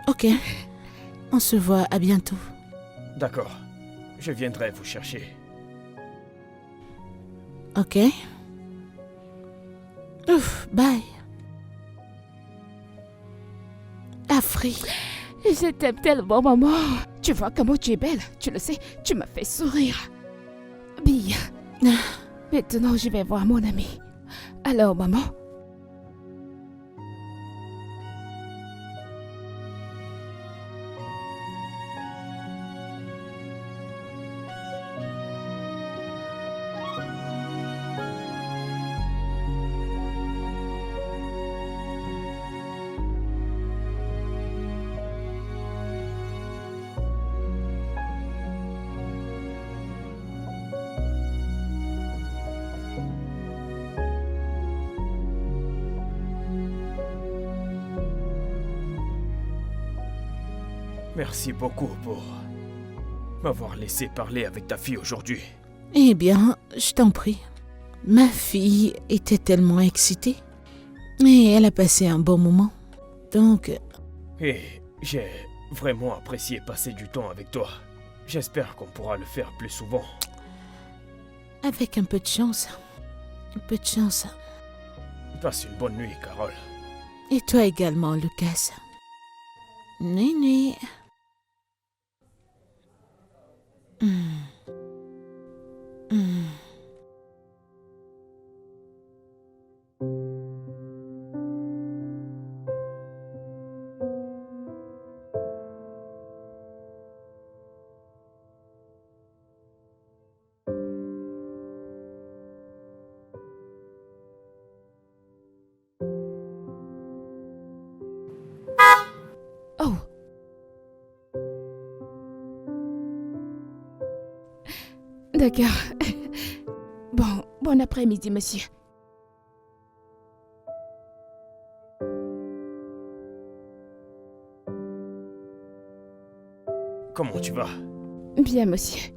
Ok, on se voit, à bientôt. D'accord, je viendrai vous chercher. Ok. Ouf, bye. Avril. Je t'aime tellement, maman. Tu vois comment tu es belle. Tu le sais, tu m'as fait sourire. Bien. Maintenant, je vais voir mon ami. Alors, maman? Merci beaucoup pour m'avoir laissé parler avec ta fille aujourd'hui. Eh bien, je t'en prie. Ma fille était tellement excitée. Et elle a passé un bon moment. Donc, Et j'ai vraiment apprécié passer du temps avec toi. J'espère qu'on pourra le faire plus souvent. avec un peu de chance. Un peu de chance. Passe une bonne nuit, Carole. Et toi également, Lucas. Nuit, nuit. Oh. D'accord. Bon après-midi, monsieur. Comment tu vas? Bien, monsieur.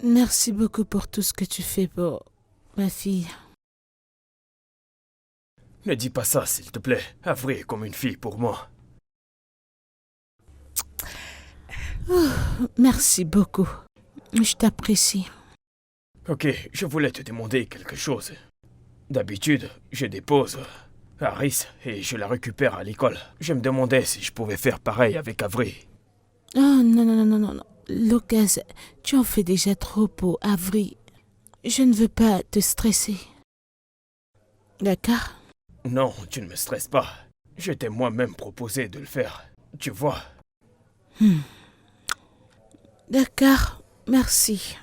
Merci beaucoup pour tout ce que tu fais pour ma fille. Ne dis pas ça, s'il te plaît. Avery est comme une fille pour moi. Merci beaucoup. Je t'apprécie. Ok, je voulais te demander quelque chose. D'habitude, je dépose Harris et je la récupère à l'école. Je me demandais si je pouvais faire pareil avec Avery. Oh non, non, non, non, non, non. Lucas, tu en fais déjà trop pour Avery. Je ne veux pas te stresser. D'accord? Non, tu ne me stresses pas. Je t'ai moi-même proposé de le faire. Tu vois. D'accord, merci.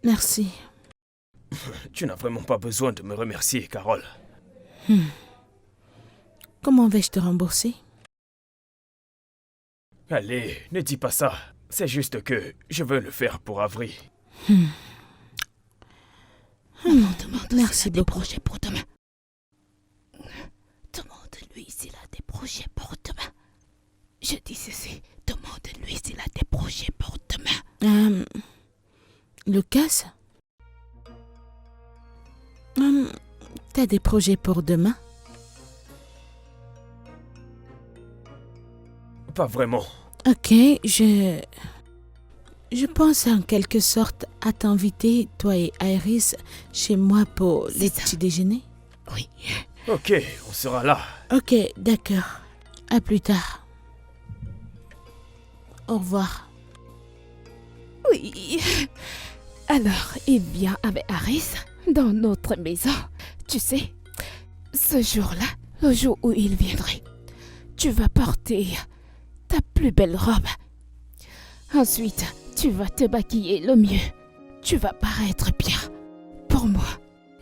Merci. Tu n'as vraiment pas besoin de me remercier, Carole. Comment vais-je te rembourser? Allez, ne dis pas ça. C'est juste que je veux le faire pour Avery. Demande Merci s'il a des beaucoup. projets pour demain. Demande-lui s'il a des projets pour demain. Je dis ceci. Demande-lui s'il a des projets pour demain. Lucas? T'as des projets pour demain? Pas vraiment. Ok, je pense en quelque sorte à t'inviter, toi et Iris, chez moi pour les ça. petits déjeuners. Oui. Ok, on sera là. Ok, d'accord. À plus tard. Au revoir. Oui. Alors, il vient avec Harris dans notre maison. Tu sais, ce jour-là, le jour où il viendrait, tu vas porter ta plus belle robe. Ensuite, tu vas te maquiller le mieux. Tu vas paraître bien pour moi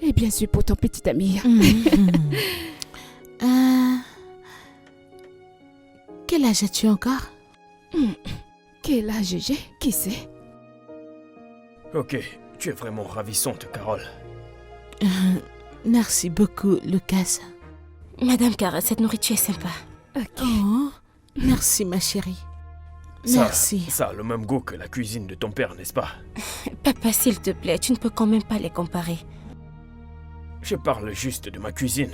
et bien sûr pour ton petit ami. Quel âge as-tu encore? Quel âge j'ai? Qui sait? Ok, tu es vraiment ravissante, Carole. Merci beaucoup, Lucas. Madame Cara, cette nourriture est sympa. Ok. Oh, merci, ma chérie. Ça- Merci. Ça a le même goût que la cuisine de ton père, n'est-ce pas? Papa, s'il te plaît, tu ne peux quand même pas les comparer. Je parle juste de ma cuisine.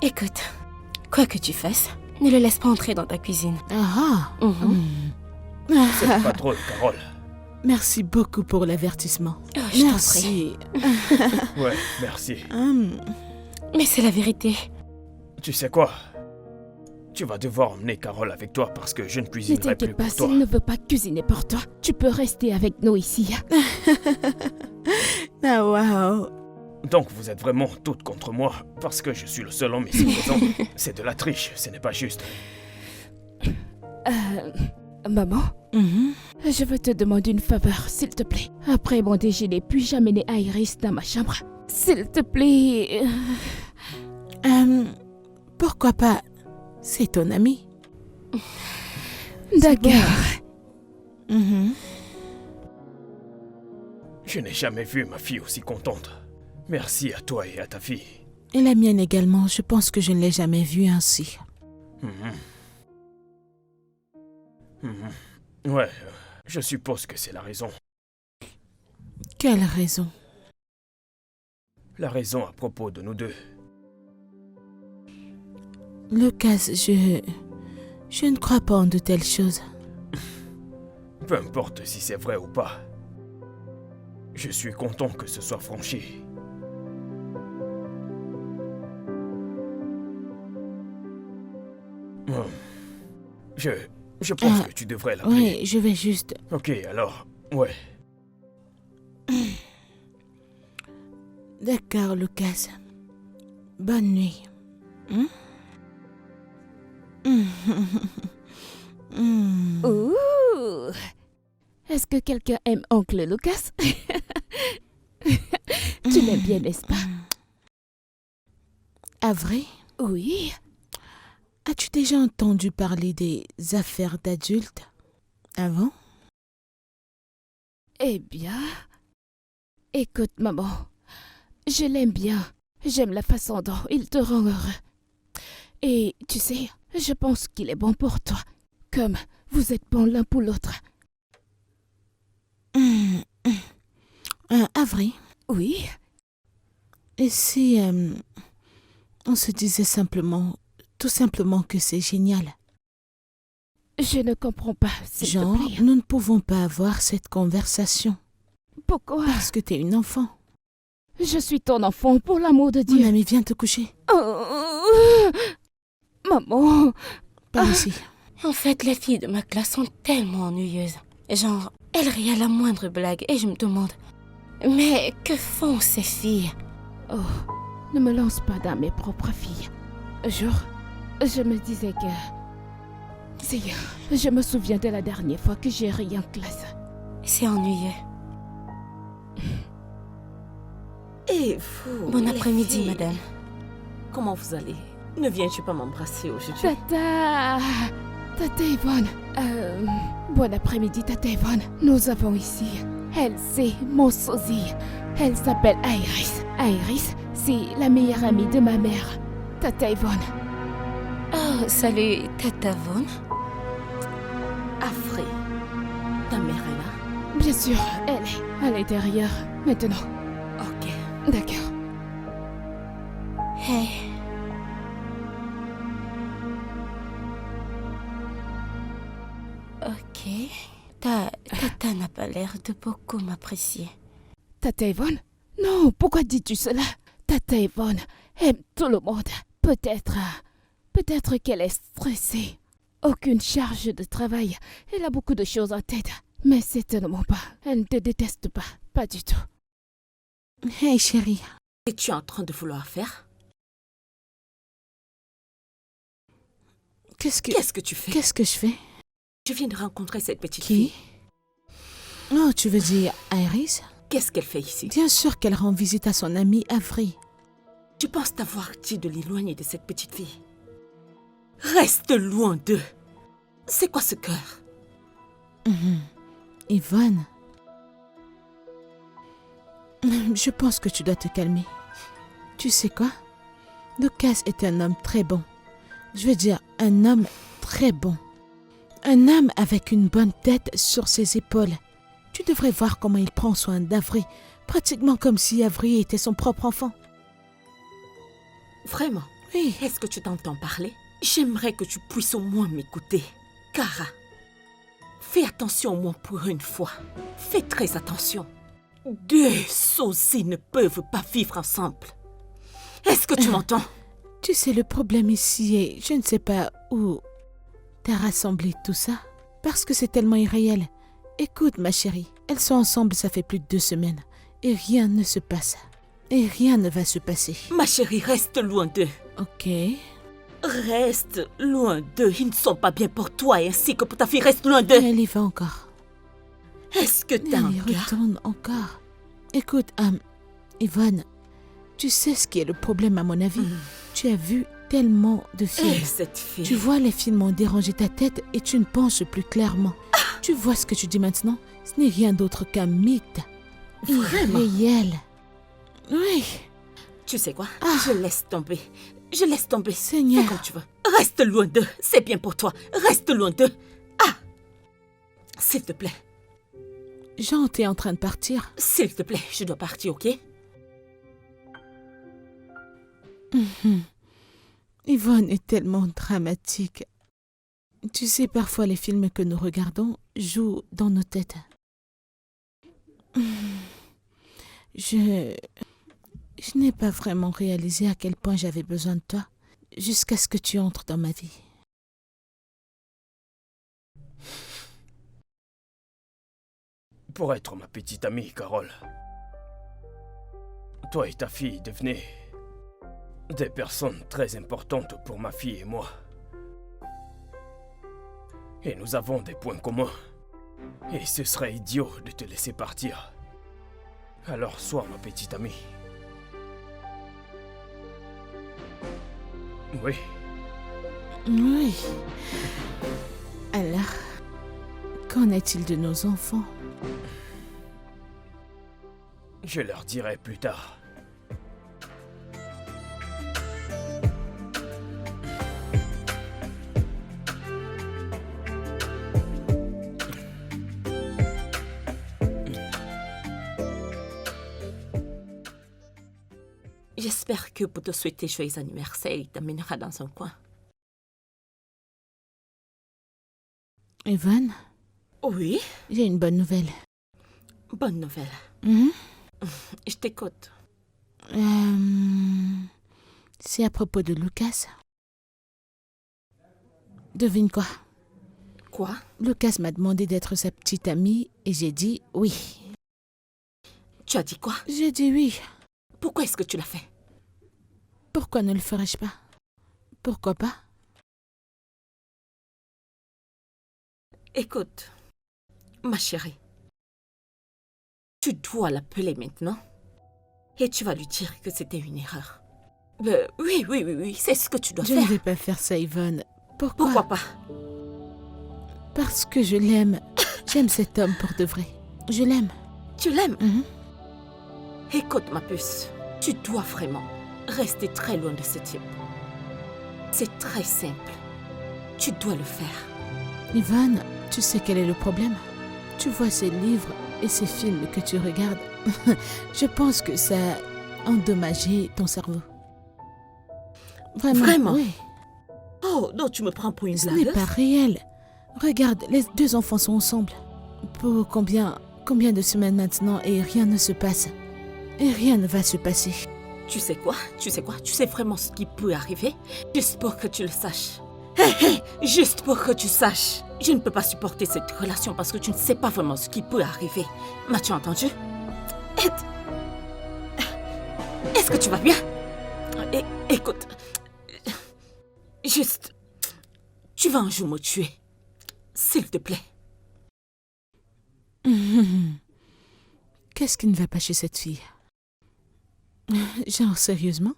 Écoute, quoi que tu fasses, ne le laisse pas entrer dans ta cuisine. Ah, C'est pas drôle, Carole. merci beaucoup pour l'avertissement. Oh, je t'en prie. Merci. Ouais, merci. Mais c'est la vérité. Tu sais quoi? Tu vas devoir emmener Carole avec toi parce que je ne Ne cuisinerai plus t'inquiète pas, pour toi. s'il ne veut pas cuisiner pour toi, tu peux rester avec nous ici. Ah, waouh. Donc vous êtes vraiment toutes contre moi parce que je suis le seul homme ici présent. C'est de la triche, ce n'est pas juste. Maman, je veux te demander une faveur, s'il te plaît. Après mon déjeuner, puis-je amener Iris dans ma chambre? S'il te plaît. Pourquoi pas? C'est ton ami. D'accord. Je n'ai jamais vu ma fille aussi contente. Merci à toi et à ta fille. Et la mienne également, je pense que je ne l'ai jamais vue ainsi. Ouais, je suppose que c'est la raison. Quelle raison? La raison à propos de nous deux. Lucas, je ne crois pas en de telles choses. Peu importe si c'est vrai ou pas. Je suis content que ce soit franchi. Je pense que tu devrais l'appeler. Oui, je vais juste... Ok, alors, ouais. D'accord, Lucas. Bonne nuit. Ouh! Est-ce que quelqu'un aime Oncle Lucas? Tu l'aimes bien, n'est-ce pas? À vrai? Oui. As-tu déjà entendu parler des affaires d'adultes avant? Eh bien... Écoute, maman. Je l'aime bien. J'aime la façon dont il te rend heureux. Et tu sais, je pense qu'il est bon pour toi. Comme vous êtes bons l'un pour l'autre. À vrai? Oui. Et si on se disait tout simplement que c'est génial? Je ne comprends pas, s'il te Genre, plaît. nous ne pouvons pas avoir cette conversation. Pourquoi? Parce que t'es une enfant. Je suis ton enfant, pour l'amour de Dieu. Mon ami, viens te coucher. Maman. Par ici. En fait, les filles de ma classe sont tellement ennuyeuses. Genre, elles rient à la moindre blague et je me demande... Mais que font ces filles? Oh, ne me lance pas dans mes propres filles. Je me disais que... Seigneur, je me souviens de la dernière fois que j'ai ri en classe. C'est ennuyeux. Et vous? Bon les après-midi, filles, madame. Comment vous allez? Ne viens-tu pas m'embrasser aujourd'hui? Tata Yvonne. Bon après-midi, Tata Yvonne. Nous avons ici... Elle, c'est mon sosie. Elle s'appelle Iris. Iris, c'est la meilleure amie de ma mère, Tata Yvonne. Oh, salut, Tata Von. Afré. Ta mère est là? Bien sûr, elle est à l'intérieur maintenant. Ok. D'accord. Hey. Ok. Tata n'a pas l'air de beaucoup m'apprécier. Tata Yvonne? Non, pourquoi dis-tu cela? Tata Yvonne aime tout le monde. Peut-être qu'elle est stressée. Aucune charge de travail. Elle a beaucoup de choses en tête. Mais certainement pas. Elle ne te déteste pas. Pas du tout. Hey, chérie. Qu'es-tu en train de vouloir faire? Qu'est-ce que tu fais? Qu'est-ce que je fais? Je viens de rencontrer cette petite Qui? fille. Oh, tu veux dire Iris? Qu'est-ce qu'elle fait ici? Bien sûr qu'elle rend visite à son amie Avery. Tu penses t'avoir dit de l'éloigner de cette petite fille? Reste loin d'eux. C'est quoi ce cœur? Yvonne, je pense que tu dois te calmer. Tu sais quoi? Lucas est un homme très bon. Je veux dire, un homme très bon. Un homme avec une bonne tête sur ses épaules. Tu devrais voir comment il prend soin d'Avery, pratiquement comme si Avery était son propre enfant. Vraiment? Oui. Est-ce que tu t'entends parler? J'aimerais que tu puisses au moins m'écouter. Cara, fais attention au moins pour une fois. Fais très attention. Deux sosies ne peuvent pas vivre ensemble. Est-ce que tu m'entends? Tu sais, le problème ici est, je ne sais pas où t'as rassemblé tout ça, parce que c'est tellement irréel. Écoute, ma chérie, elles sont ensemble, ça fait plus de 2 semaines, et rien ne se passe. Et rien ne va se passer. Ma chérie, reste loin d'eux. Ok. Reste loin d'eux. Ils ne sont pas bien pour toi ainsi que pour ta fille. Reste loin d'eux. Elle y va encore. Est-ce que t'as un Elle y gars? retourne encore. Écoute, Yvonne, tu sais ce qui est le problème à mon avis. Tu as vu tellement de films. Cette fille. Tu vois, les films ont dérangé ta tête et tu ne penses plus clairement. Tu vois ce que tu dis maintenant? Ce n'est rien d'autre qu'un mythe. Vraiment? Irréel. Oui. Tu sais quoi? Je laisse tomber. Je laisse tomber. Seigneur. Fais comme tu veux. Reste loin d'eux. C'est bien pour toi. Reste loin d'eux. Ah! S'il te plaît. Jean, t'es en train de partir. S'il te plaît, je dois partir, ok? Yvonne est tellement dramatique. Tu sais, parfois les films que nous regardons jouent dans nos têtes. Je n'ai pas vraiment réalisé à quel point j'avais besoin de toi jusqu'à ce que tu entres dans ma vie. Pour être ma petite amie, Carole, toi et ta fille devenez des personnes très importantes pour ma fille et moi. Et nous avons des points communs. Et ce serait idiot de te laisser partir. Alors sois ma petite amie. Oui. Oui. Alors, qu'en est-il de nos enfants? Je leur dirai plus tard. J'espère que pour te souhaiter joyeux anniversaire, il t'amènera dans un coin. Yvonne, Oui? j'ai une bonne nouvelle. Bonne nouvelle. Mhm. Je t'écoute. C'est à propos de Lucas. Devine quoi? Quoi? Lucas m'a demandé d'être sa petite amie et j'ai dit oui. Tu as dit quoi? J'ai dit oui. Pourquoi est-ce que tu l'as fait? Pourquoi ne le ferais-je pas? Pourquoi pas? Écoute, ma chérie, tu dois l'appeler maintenant et tu vas lui dire que c'était une erreur. Oui, c'est ce que tu dois Je faire. ne vais pas faire ça, Yvonne. Pourquoi? Pourquoi pas? Parce que je l'aime. J'aime cet homme pour de vrai. Je l'aime. Tu l'aimes? Mhm. Écoute, ma puce, tu dois vraiment rester très loin de ce type. C'est très simple. Tu dois le faire. Yvonne, tu sais quel est le problème? Tu vois ces livres et ces films que tu regardes. Je pense que ça a endommagé ton cerveau. Vraiment? Vraiment? Oui. Oh, donc tu me prends pour une Ce n'est blagueuse? pas réel. Regarde, les deux enfants sont ensemble. Pour combien de semaines maintenant et rien ne se passe. Et rien ne va se passer. Tu sais quoi? Tu sais vraiment ce qui peut arriver? Juste pour que tu le saches. Hé, juste pour que tu saches. Je ne peux pas supporter cette relation parce que tu ne sais pas vraiment ce qui peut arriver. M'as-tu entendu? Est-ce que tu vas bien? Écoute, juste, tu vas un jour me tuer. S'il te plaît. Qu'est-ce qui ne va pas chez cette fille? Genre, sérieusement?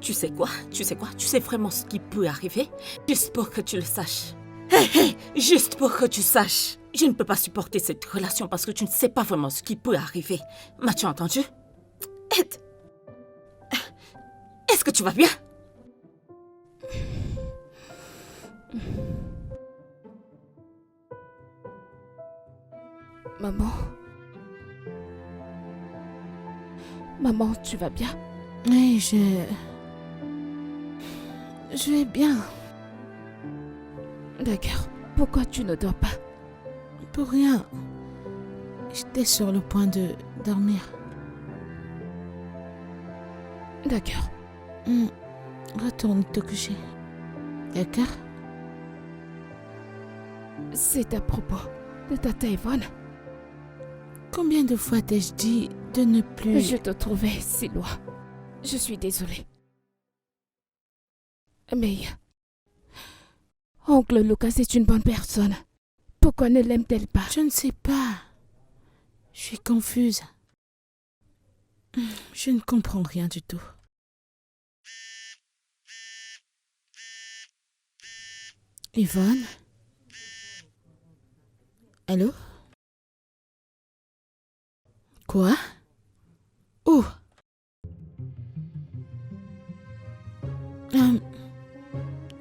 Tu sais quoi? Tu sais vraiment ce qui peut arriver? Juste pour que tu le saches. Hé, juste pour que tu saches. Je ne peux pas supporter cette relation parce que tu ne sais pas vraiment ce qui peut arriver. M'as-tu entendu? Ed, est-ce que tu vas bien? Maman. Maman, tu vas bien? Oui, je vais bien. D'accord. Pourquoi tu ne dors pas? Pour rien. J'étais sur le point de dormir. D'accord. Retourne te coucher. D'accord? C'est à propos de tata Yvonne. Combien de fois t'ai-je dit de ne plus... Je te trouvais si loin. Je suis désolée. Mais... Oncle Lucas est une bonne personne. Pourquoi ne l'aime-t-elle pas? Je ne sais pas. Je suis confuse. Je ne comprends rien du tout. Yvonne? Allô? Quoi? Où?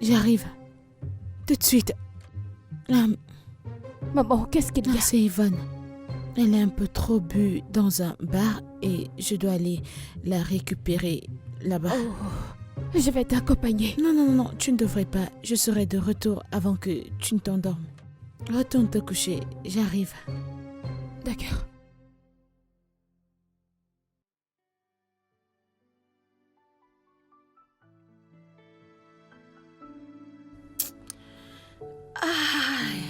J'arrive. Tout de suite. Maman, qu'est-ce qu'il y Non, a? c'est Yvonne. Elle est un peu trop bu dans un bar et je dois aller la récupérer là-bas. Oh, je vais t'accompagner. Non, tu ne devrais pas. Je serai de retour avant que tu ne t'endormes. Retourne te coucher, j'arrive. D'accord. Aïe.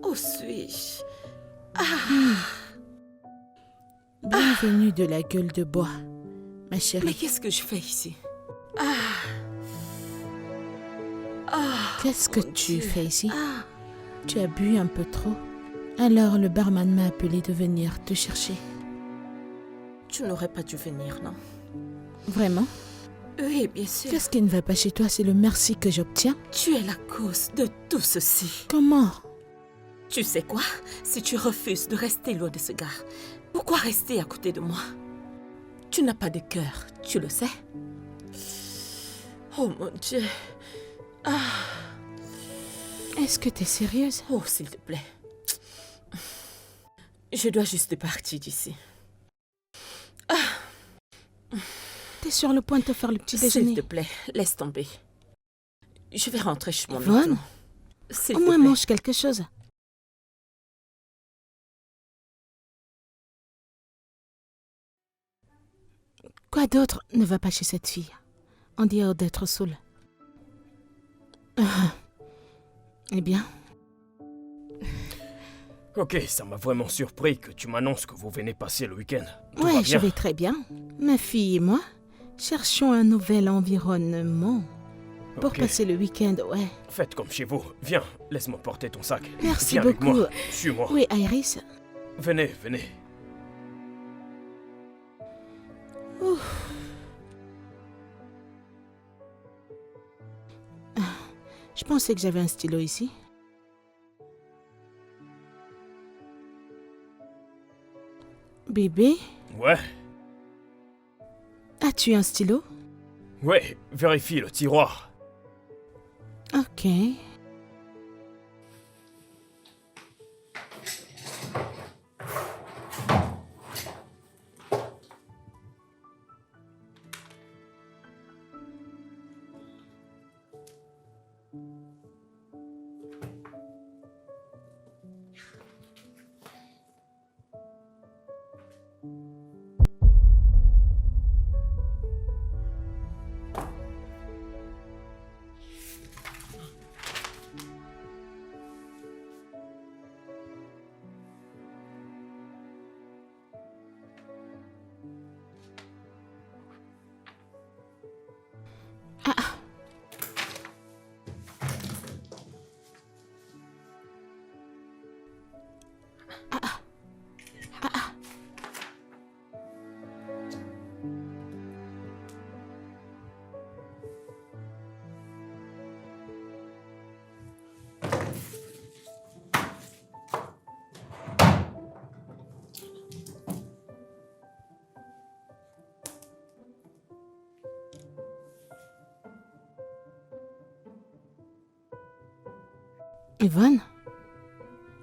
Où suis-je? Bienvenue de la gueule de bois, ma Mais chérie. qu'est-ce que je fais ici? Qu'est-ce que mon tu Dieu. fais ici? Ah, Tu as bu un peu trop. Alors le barman m'a appelé de venir te chercher. tu n'aurais pas dû venir, non? Vraiment? Oui, bien sûr. Qu'est-ce qui ne va pas chez toi? C'est le merci que j'obtiens? Tu es la cause de tout ceci. Comment? Tu sais quoi? Si tu refuses de rester loin de ce gars, pourquoi rester à côté de moi? Tu n'as pas de cœur, tu le sais? Oh mon Dieu. Est-ce que tu es sérieuse? Oh, s'il te plaît. Je dois juste partir d'ici. T'es sur le point de te faire le petit S'il déjeuner. te plaît, laisse tomber. Je vais rentrer chez mon Yvonne? oncle. S'il Au te moins plaît. mange quelque chose. Quoi d'autre ne va pas chez cette fille, en dehors d'être saoule? Eh bien, Ok, ça m'a vraiment surpris que tu m'annonces que vous venez passer le week-end. Tout va ouais, je bien. vais très bien. Ma fille et moi cherchons un nouvel environnement pour Ok. passer le week-end, ouais. Faites comme chez vous. Viens, laisse-moi porter ton sac. Merci Viens avec beaucoup. moi. Suis-moi. Oui, Iris. Venez, venez. Je pensais que j'avais un stylo ici. Bébé, Ouais, as-tu un stylo? ouais, vérifie le tiroir. Ok. Yvonne?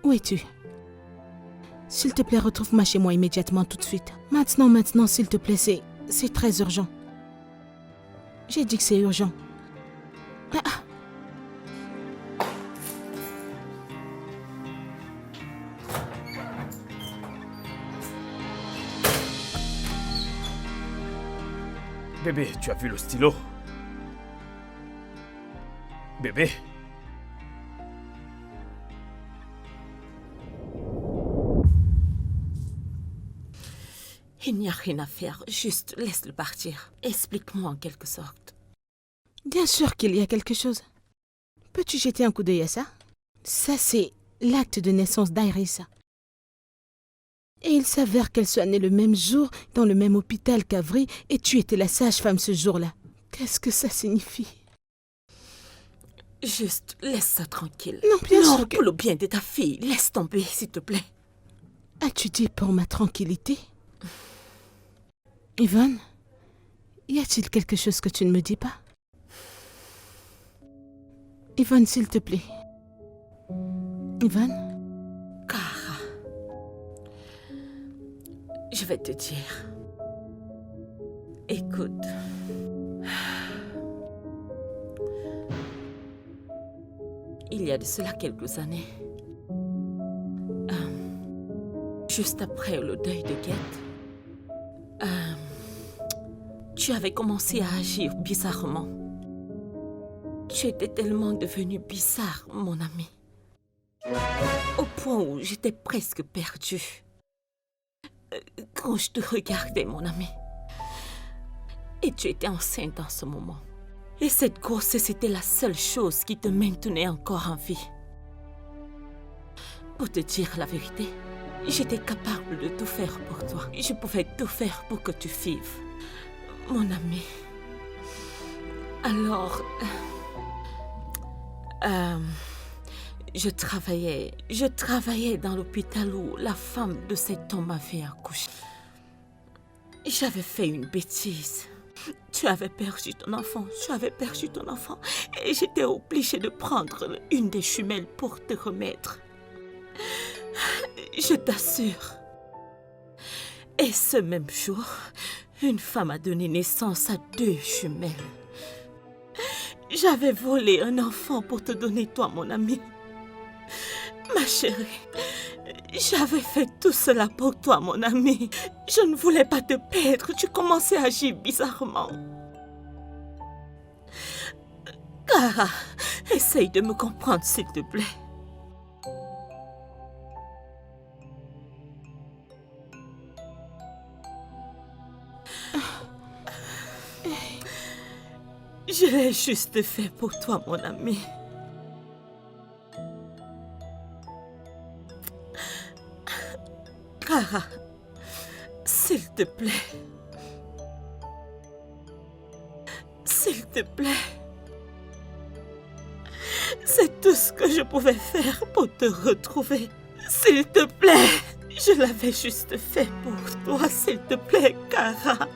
Où es-tu? S'il te plaît, retrouve-moi chez moi immédiatement, tout de suite. Maintenant, s'il te plaît, c'est très urgent. J'ai dit que c'est urgent. Ah. Bébé, tu as vu le stylo? Bébé? Il n'y a rien à faire, juste laisse-le partir. Explique-moi en quelque sorte. Bien sûr qu'il y a quelque chose. Peux-tu jeter un coup d'œil à ça? Ça, c'est l'acte de naissance d'Iris. Et il s'avère qu'elle soit née le même jour, dans le même hôpital qu'Avry, et tu étais la sage-femme ce jour-là. Qu'est-ce que ça signifie? Juste laisse ça tranquille. Non, bien sûr que... pour le bien de ta fille, laisse tomber, s'il te plaît. As-tu dit pour ma tranquillité? Yvonne, y a-t-il quelque chose que tu ne me dis pas? Yvonne, s'il te plaît. Yvonne? Kara, je vais te dire. Écoute. Il y a de cela quelques années, juste après le deuil de Guette, tu avais commencé à agir bizarrement. Tu étais tellement devenu bizarre, mon ami. Au point où j'étais presque perdue. Quand je te regardais, mon ami. Et tu étais enceinte en ce moment. Et cette grossesse était la seule chose qui te maintenait encore en vie. Pour te dire la vérité, j'étais capable de tout faire pour toi. Je pouvais tout faire pour que tu vives. Mon ami. Alors... je travaillais dans l'hôpital où la femme de cet homme avait accouché. J'avais fait une bêtise. Tu avais perdu ton enfant, et j'étais obligée de prendre une des jumelles pour te remettre. Je t'assure. Et ce même jour, une femme a donné naissance à 2 jumelles. J'avais volé un enfant pour te donner toi, mon ami. Ma chérie, j'avais fait tout cela pour toi, mon ami. Je ne voulais pas te perdre. Tu commençais à agir bizarrement. Kara, essaye de me comprendre, s'il te plaît. Je l'ai juste fait pour toi, mon ami. Kara, s'il te plaît. S'il te plaît. C'est tout ce que je pouvais faire pour te retrouver. S'il te plaît. Je l'avais juste fait pour toi, s'il te plaît, Kara.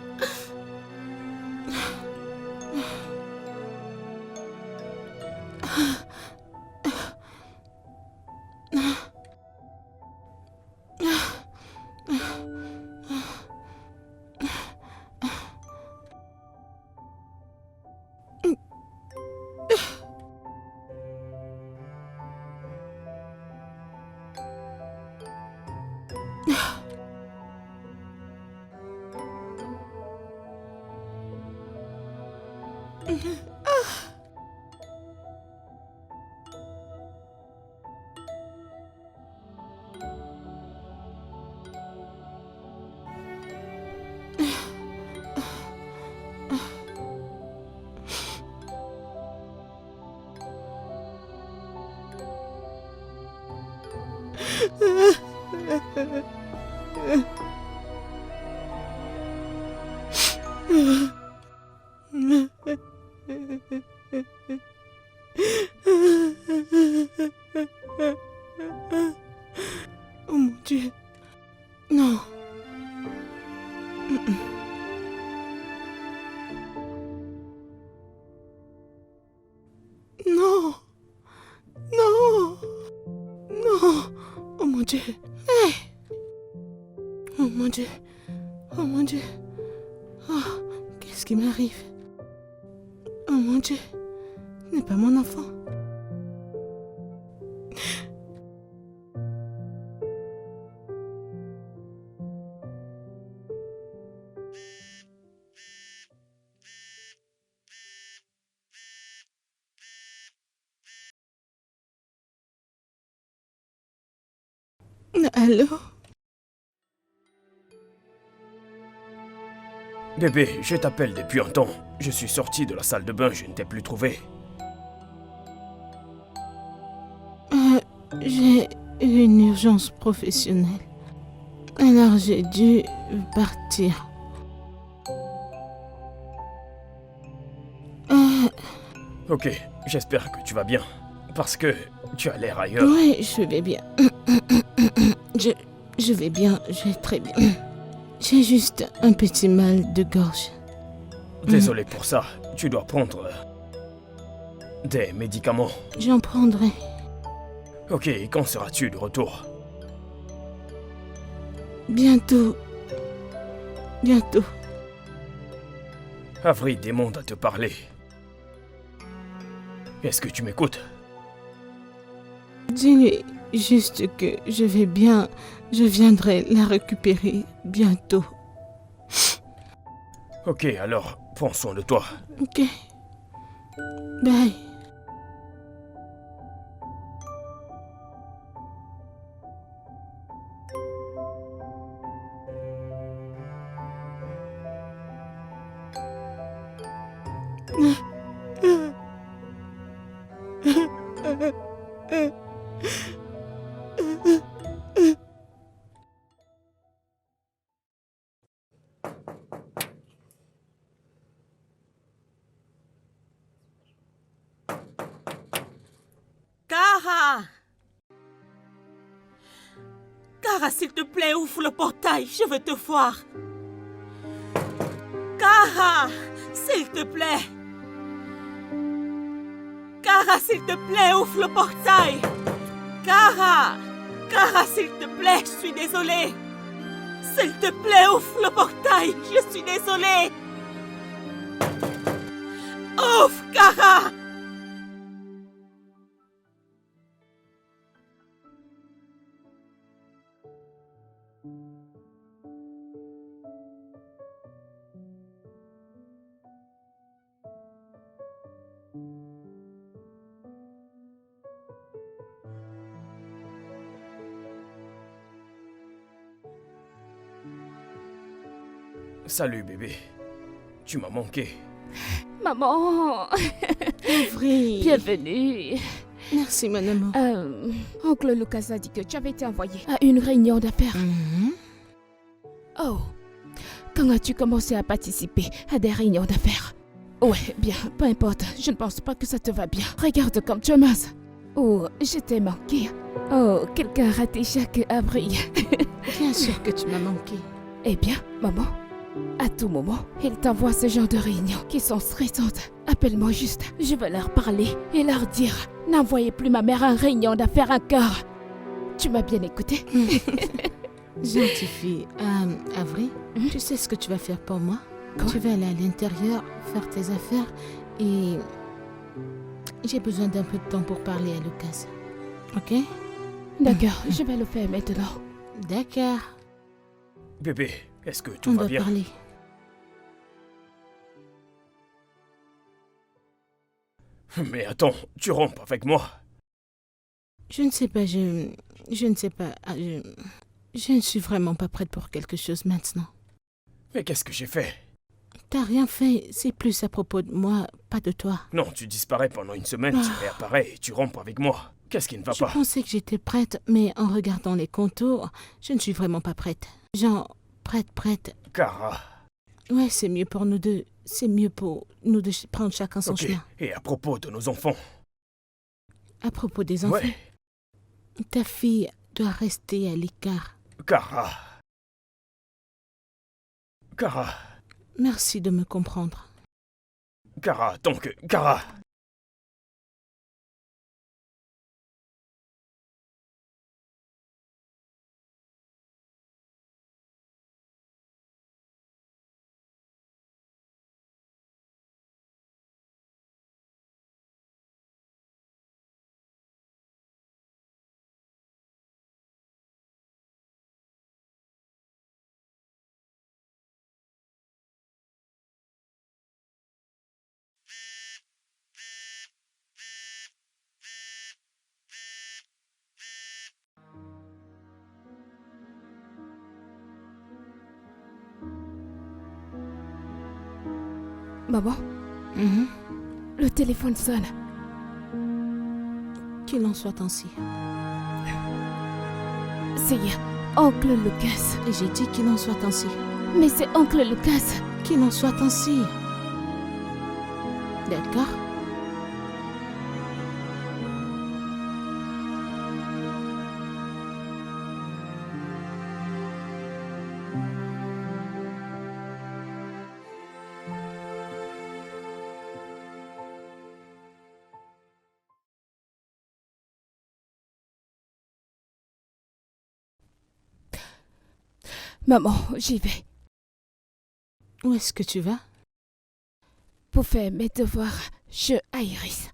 Oh mon Dieu. Non. Non. Non. Dieu. Oh mon Dieu. Oh mon Dieu. Oh, qu'est-ce qui m'arrive? Oh mon Dieu. Ce n'est pas mon enfant. Allô? Bébé, je t'appelle depuis un temps. Je suis sorti de la salle de bain, je ne t'ai plus trouvé. J'ai eu une urgence professionnelle. Alors j'ai dû partir. Ok, j'espère que tu vas bien. Parce que tu as l'air ailleurs. Oui, je vais bien. Je vais bien, je vais très bien. J'ai juste un petit mal de gorge. Désolé pour ça. Tu dois prendre des médicaments. J'en prendrai. Ok, quand seras-tu de retour? Bientôt. Bientôt. Avery demande à te parler. Est-ce que tu m'écoutes? Dis-lui juste que je vais bien. Je viendrai la récupérer bientôt. Ok, alors, prends soin de toi. Ok. Bye. Cara! Cara, s'il te plaît, ouvre le portail, je veux te voir. Cara, s'il te plaît. Cara, s'il te plaît, ouvre le portail. Cara! Cara, s'il te plaît, je suis désolée. S'il te plaît, ouvre le portail, je suis désolée. Ouvre, Cara! Salut bébé. Tu m'as manqué. Maman, Avery. bienvenue. Merci, mon amour. Oncle Lucas a dit que tu avais été envoyé à une réunion d'affaires. Oh, quand as-tu commencé à participer à des réunions d'affaires? Ouais, bien, peu importe, je ne pense pas que ça te va bien. Regarde comme tu es mince. Oh, je t'ai manqué. Oh, quelqu'un a raté chaque avril. Bien sûr que tu m'as manqué. Eh bien, maman, à tout moment, il t'envoie ce genre de réunions qui sont stressantes. Appelle-moi juste, je vais leur parler et leur dire, n'envoyez plus ma mère en réunion d'affaires encore. Tu m'as bien écouté? Gentille fille. Avery, tu sais ce que tu vas faire pour moi? Quoi? Tu vas aller à l'intérieur, faire tes affaires et j'ai besoin d'un peu de temps pour parler à Lucas. Ok? D'accord, je vais le faire maintenant. D'accord. Bébé, est-ce que tout On va doit bien? parler. Mais attends, tu rompes avec moi? Je ne sais pas, je ne sais pas. Je ne suis vraiment pas prête pour quelque chose maintenant. Mais qu'est-ce que j'ai fait? T'as rien fait, c'est plus à propos de moi, pas de toi. Non, tu disparais pendant une semaine, tu réapparais et tu rompes avec moi. Qu'est-ce qui ne va Je pas? pensais que j'étais prête, mais en regardant les contours, je ne suis vraiment pas prête. Genre, prête. Cara. Ouais, c'est mieux pour nous deux. C'est mieux pour nous de prendre chacun son Ok, chemin. et à propos de nos enfants? À propos des enfants, Ouais, ta fille doit rester à l'écart. Cara. Cara. Merci de me comprendre. Cara, donc, Cara. Maman, Mhm. le téléphone sonne. Qu'il en soit ainsi. C'est Oncle Lucas. Et j'ai dit qu'il en soit ainsi. Mais c'est Oncle Lucas. Qu'il en soit ainsi. D'accord? Maman, j'y vais. Où est-ce que tu vas? Pour faire mes devoirs chez Iris.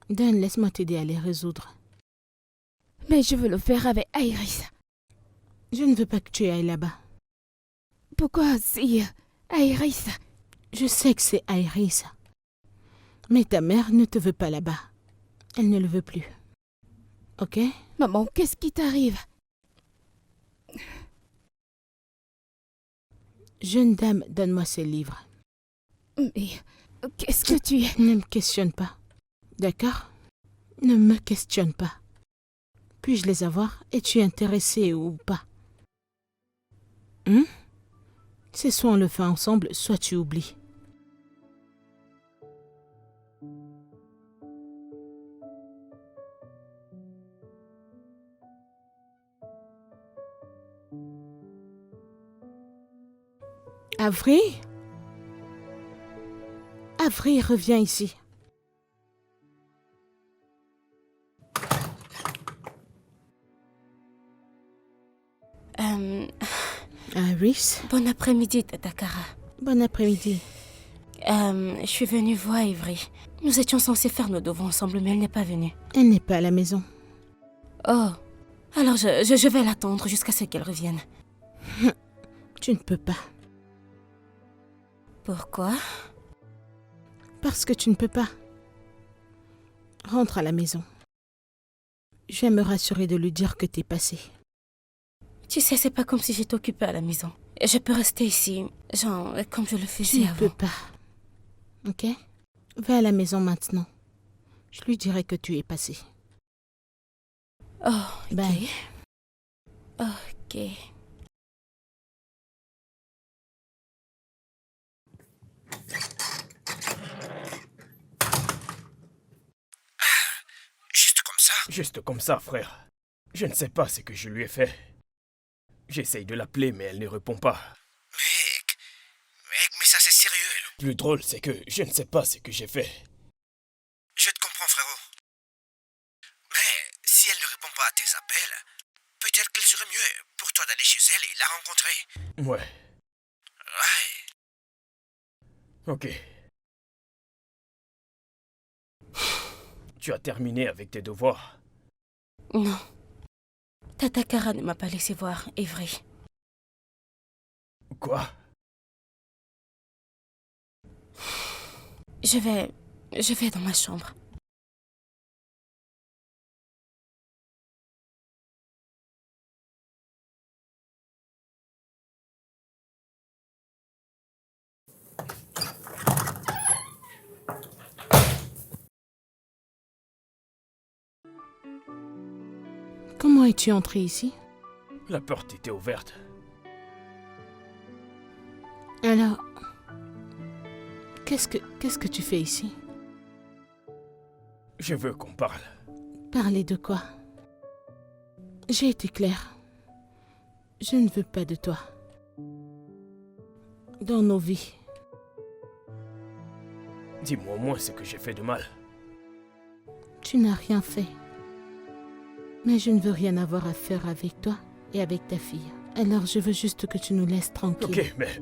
Dan, laisse-moi t'aider à les résoudre. Mais je veux le faire avec Iris. Je ne veux pas que tu ailles là-bas. Pourquoi si Iris... Je sais que c'est Iris. Mais ta mère ne te veut pas là-bas. Elle ne le veut plus. Ok? Maman, qu'est-ce qui t'arrive? Jeune dame, donne-moi ces livres. Mais qu'est-ce que tu es? Ne me questionne pas. D'accord? Ne me questionne pas. Puis-je les avoir? Es-tu intéressé ou pas? C'est soit on le fait ensemble, soit tu oublies. Avril? Avril, reviens ici. Iris, Bon après-midi, Tata Cara. bon après-midi. Je suis venue voir Ivry. Nous étions censés faire nos devoirs ensemble, mais elle n'est pas venue. Elle n'est pas à la maison. Oh, alors je vais l'attendre jusqu'à ce qu'elle revienne. Tu ne peux pas. Pourquoi? Parce que tu ne peux pas. Rentre à la maison. Je vais me rassurer de lui dire que t'es passé. Tu sais, c'est pas comme si j'étais occupée à la maison. Je peux rester ici, genre, comme je le Tu faisais ne avant. peux pas. Ok? Va à la maison maintenant. Je lui dirai que tu es passé. Oh, ok. Bye. Ok. Juste comme ça? Juste comme ça, frère. Je ne sais pas ce que je lui ai fait. J'essaye de l'appeler, mais elle ne répond pas. Mec, mais ça c'est sérieux. Le plus drôle, c'est que je ne sais pas ce que j'ai fait. Je te comprends, frérot. Mais si elle ne répond pas à tes appels, peut-être qu'il serait mieux pour toi d'aller chez elle et la rencontrer. Ouais, Ouais. ok. Tu as terminé avec tes devoirs? Non. Tata Cara ne m'a pas laissé voir Ivry. Quoi? Je vais dans ma chambre. Comment es-tu entré ici? La porte était ouverte. Alors, qu'est-ce que tu fais ici? Je veux qu'on parle. Parler de quoi? J'ai été claire. Je ne veux pas de toi. Dans nos vies. Dis-moi au moins ce que j'ai fait de mal. Tu n'as rien fait. Mais je ne veux rien avoir à faire avec toi et avec ta fille. Alors je veux juste que tu nous laisses tranquilles. Ok, mais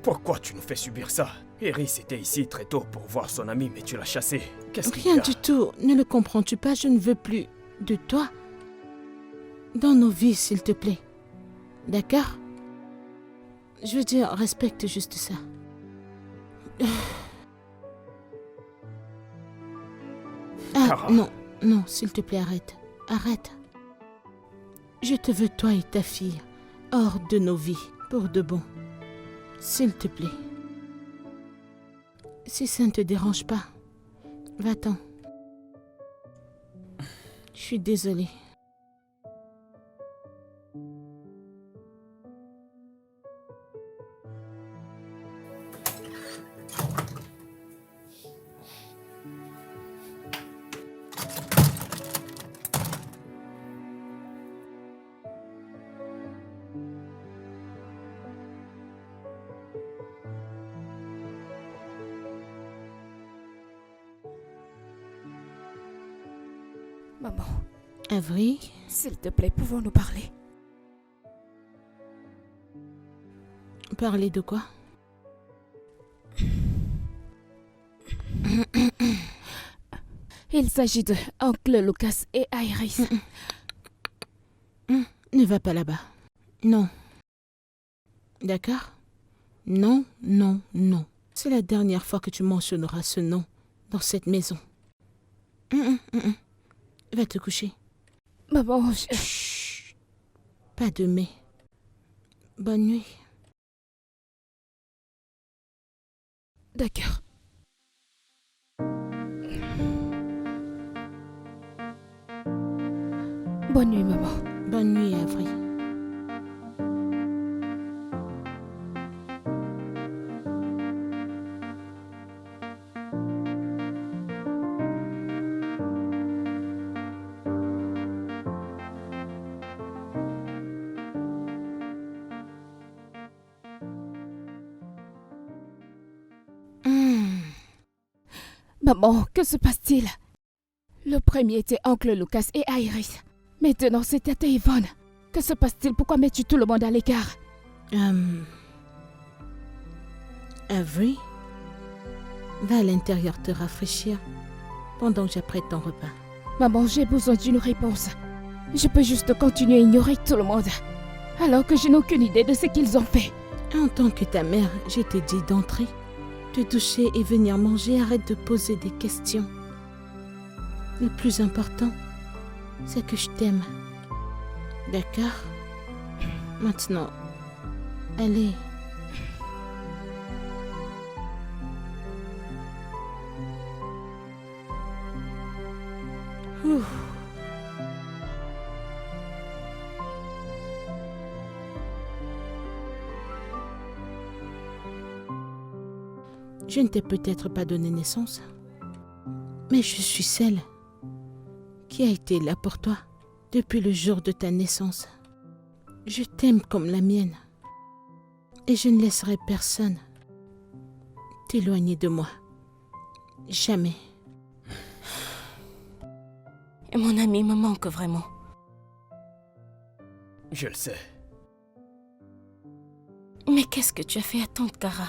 pourquoi tu nous fais subir ça? Iris était ici très tôt pour voir son ami, mais tu l'as chassé. Qu'est-ce qu'il y Rien a? du tout. Ne le comprends-tu pas? Je ne veux plus de toi. Dans nos vies, s'il te plaît. D'accord? Je veux dire, respecte juste ça. Ah, Cara. non, s'il te plaît, arrête. Arrête. Je te veux, toi et ta fille, hors de nos vies, pour de bon. S'il te plaît. Si ça ne te dérange pas, va-t'en. Je suis désolée. Maman, Avery, s'il te plaît, pouvons-nous parler? parler de quoi? Il s'agit de Oncle Lucas et Iris. Ne va pas là-bas. Non. D'accord? Non, non, non. C'est la dernière fois que tu mentionneras ce nom dans cette maison. Va te coucher. Maman, Chut. Pas de mais. Bonne nuit. D'accord. Bonne nuit, maman. Bonne nuit, Avery. Maman, que se passe-t-il? Le premier était Oncle Lucas et Iris. Maintenant, c'est Tata Yvonne. Que se passe-t-il? Pourquoi mets-tu tout le monde à l'écart? Avery, va à l'intérieur te rafraîchir pendant que j'apprête ton repas. Maman, j'ai besoin d'une réponse. Je peux juste continuer à ignorer tout le monde, alors que je n'ai aucune idée de ce qu'ils ont fait. En tant que ta mère, je t'ai dit d'entrer, te doucher et venir manger. Arrête de poser des questions. Le plus important, c'est que je t'aime. D'accord? Maintenant, allez. Ouh. Je ne t'ai peut-être pas donné naissance, mais je suis celle qui a été là pour toi depuis le jour de ta naissance. Je t'aime comme la mienne et je ne laisserai personne t'éloigner de moi. Jamais. Et mon ami me manque vraiment. Je le sais. Mais qu'est-ce que tu as fait à tante Cara?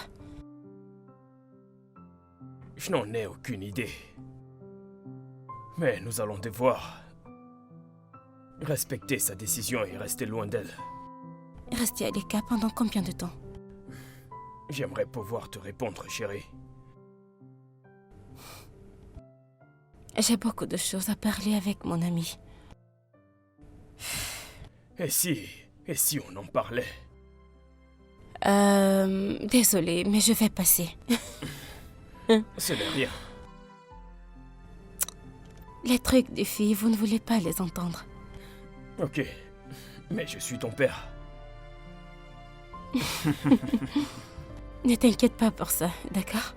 Je n'en ai aucune idée. Mais nous allons devoir respecter sa décision et rester loin d'elle. Rester à l'écart pendant combien de temps? J'aimerais pouvoir te répondre, chérie. J'ai beaucoup de choses à parler avec mon ami. Et si on en parlait? Désolée, mais je vais passer. Ce n'est rien. Les trucs des filles, vous ne voulez pas les entendre. Ok, mais je suis ton père. Ne t'inquiète pas pour ça, d'accord?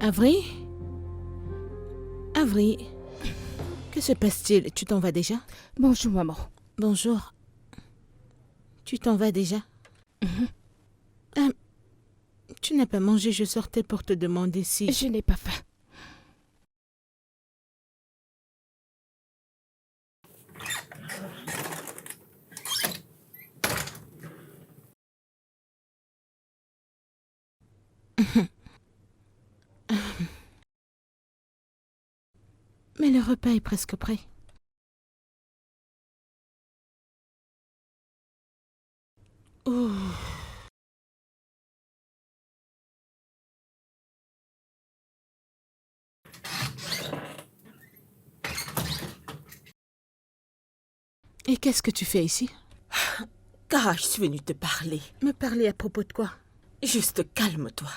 Avery? Avery? Que se passe-t-il? Tu t'en vas déjà? Bonjour, maman. Bonjour. Tu t'en vas déjà? Tu n'as pas mangé, je sortais pour te demander si... Je n'ai pas faim. Mais le repas est presque prêt. Ouh. Et qu'est-ce que tu fais ici? Car je suis venue te parler. Me parler à propos de quoi? Juste calme-toi.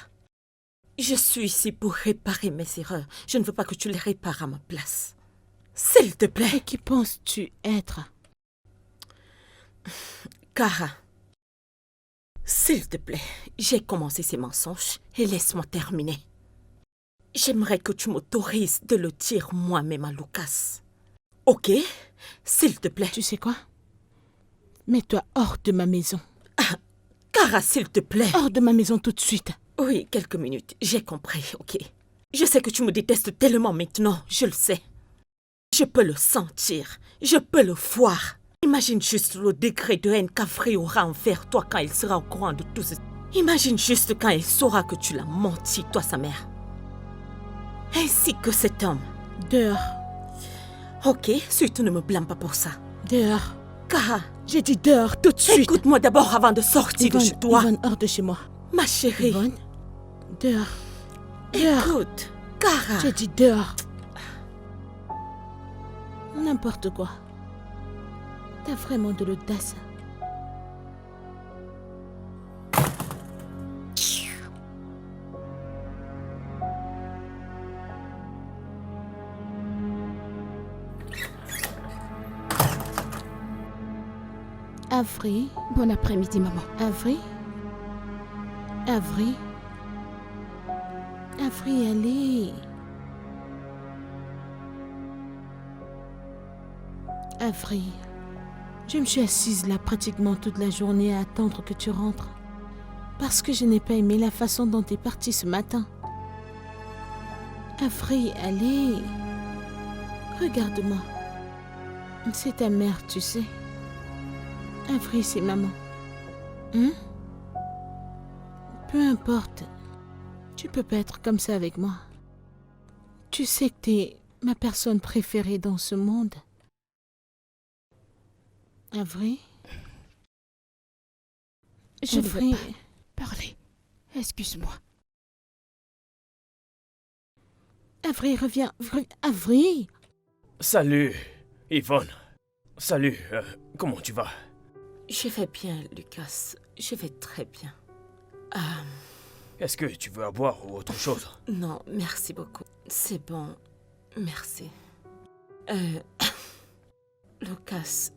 Je suis ici pour réparer mes erreurs. Je ne veux pas que tu les répares à ma place. S'il te Et plaît. qui penses-tu être? Kara, s'il te plaît, j'ai commencé ces mensonges et laisse-moi terminer. J'aimerais que tu m'autorises de le dire moi-même à Lucas. Ok? S'il te plaît. Tu sais quoi? Mets-toi hors de ma maison. Kara, s'il te plaît. Hors de ma maison tout de suite. Oui, quelques minutes. J'ai compris, ok. Je sais que tu me détestes tellement maintenant, je le sais. Je peux le sentir. Je peux le voir. Imagine juste le degré de haine qu'Afri aura envers toi quand il sera au courant de tout ceci. Imagine juste quand il saura que tu l'as menti, toi, sa mère. Ainsi que cet homme. Dehors. Ok, surtout ne me blâme pas pour ça. Dehors. Kara, J'ai dit dehors tout de suite. écoute-moi d'abord avant de sortir de chez toi. Yvonne, hors de chez moi. Ma chérie, Yvonne, dehors. Dehors. écoute. Kara. J'ai dit dehors. N'importe quoi. T'as vraiment de l'audace. Avery, Bon après-midi, maman. Avery, Avery, Avery, allez. Avery, je me suis assise là pratiquement toute la journée à attendre que tu rentres. Parce que je n'ai pas aimé la façon dont tu es parti ce matin. Avery, allez. Regarde-moi. C'est ta mère, tu sais. Avery, c'est maman. Hein? Peu importe. Tu peux pas être comme ça avec moi. Tu sais que t'es ma personne préférée dans ce monde. Avery? Je ne veux Avery, pas parler. Excuse-moi. Avery, reviens. Avery? Salut, Yvonne. Salut, comment tu vas? Je vais bien, Lucas. Je vais très bien. Est-ce que tu veux à boire ou autre chose? Non, merci beaucoup. C'est bon. Merci. Lucas,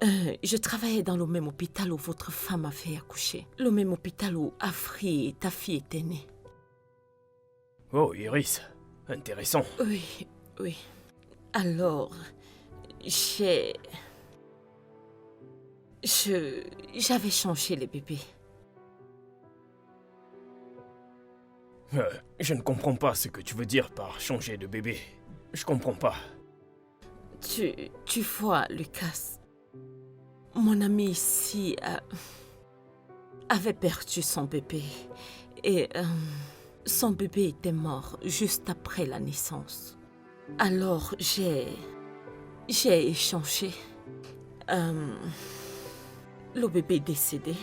je travaillais dans le même hôpital où votre femme a fait accoucher. Le même hôpital où Afri et ta fille étaient nées. Oh, Iris, intéressant. Oui, oui. Alors, j'avais changé les bébés. Je ne comprends pas ce que tu veux dire par changer de bébé. Je comprends pas. Tu vois, Lucas, mon ami ici avait perdu son bébé. Et son bébé était mort juste après la naissance. Alors, j'ai échangé. Le bébé est décédé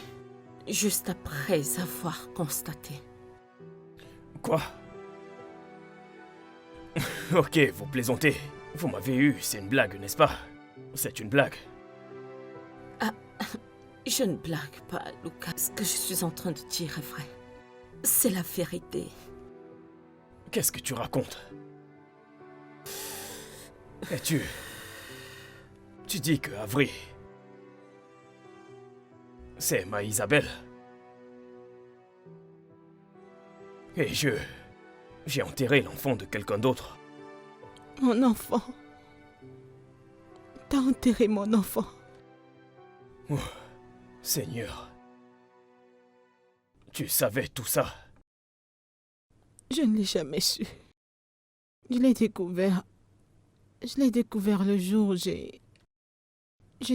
juste après avoir constaté. Quoi? Ok, vous plaisantez. Vous m'avez eu, c'est une blague, n'est-ce pas? C'est une blague. Je ne blague pas, Lucas. Ce que je suis en train de dire est vrai. C'est la vérité. Qu'est-ce que tu racontes? Et tu dis que Avery, c'est ma Isabelle. Et j'ai enterré l'enfant de quelqu'un d'autre. Mon enfant. T'as enterré mon enfant. Oh, Seigneur. Tu savais tout ça? Je ne l'ai jamais su. Je l'ai découvert. Je l'ai découvert le jour où j'ai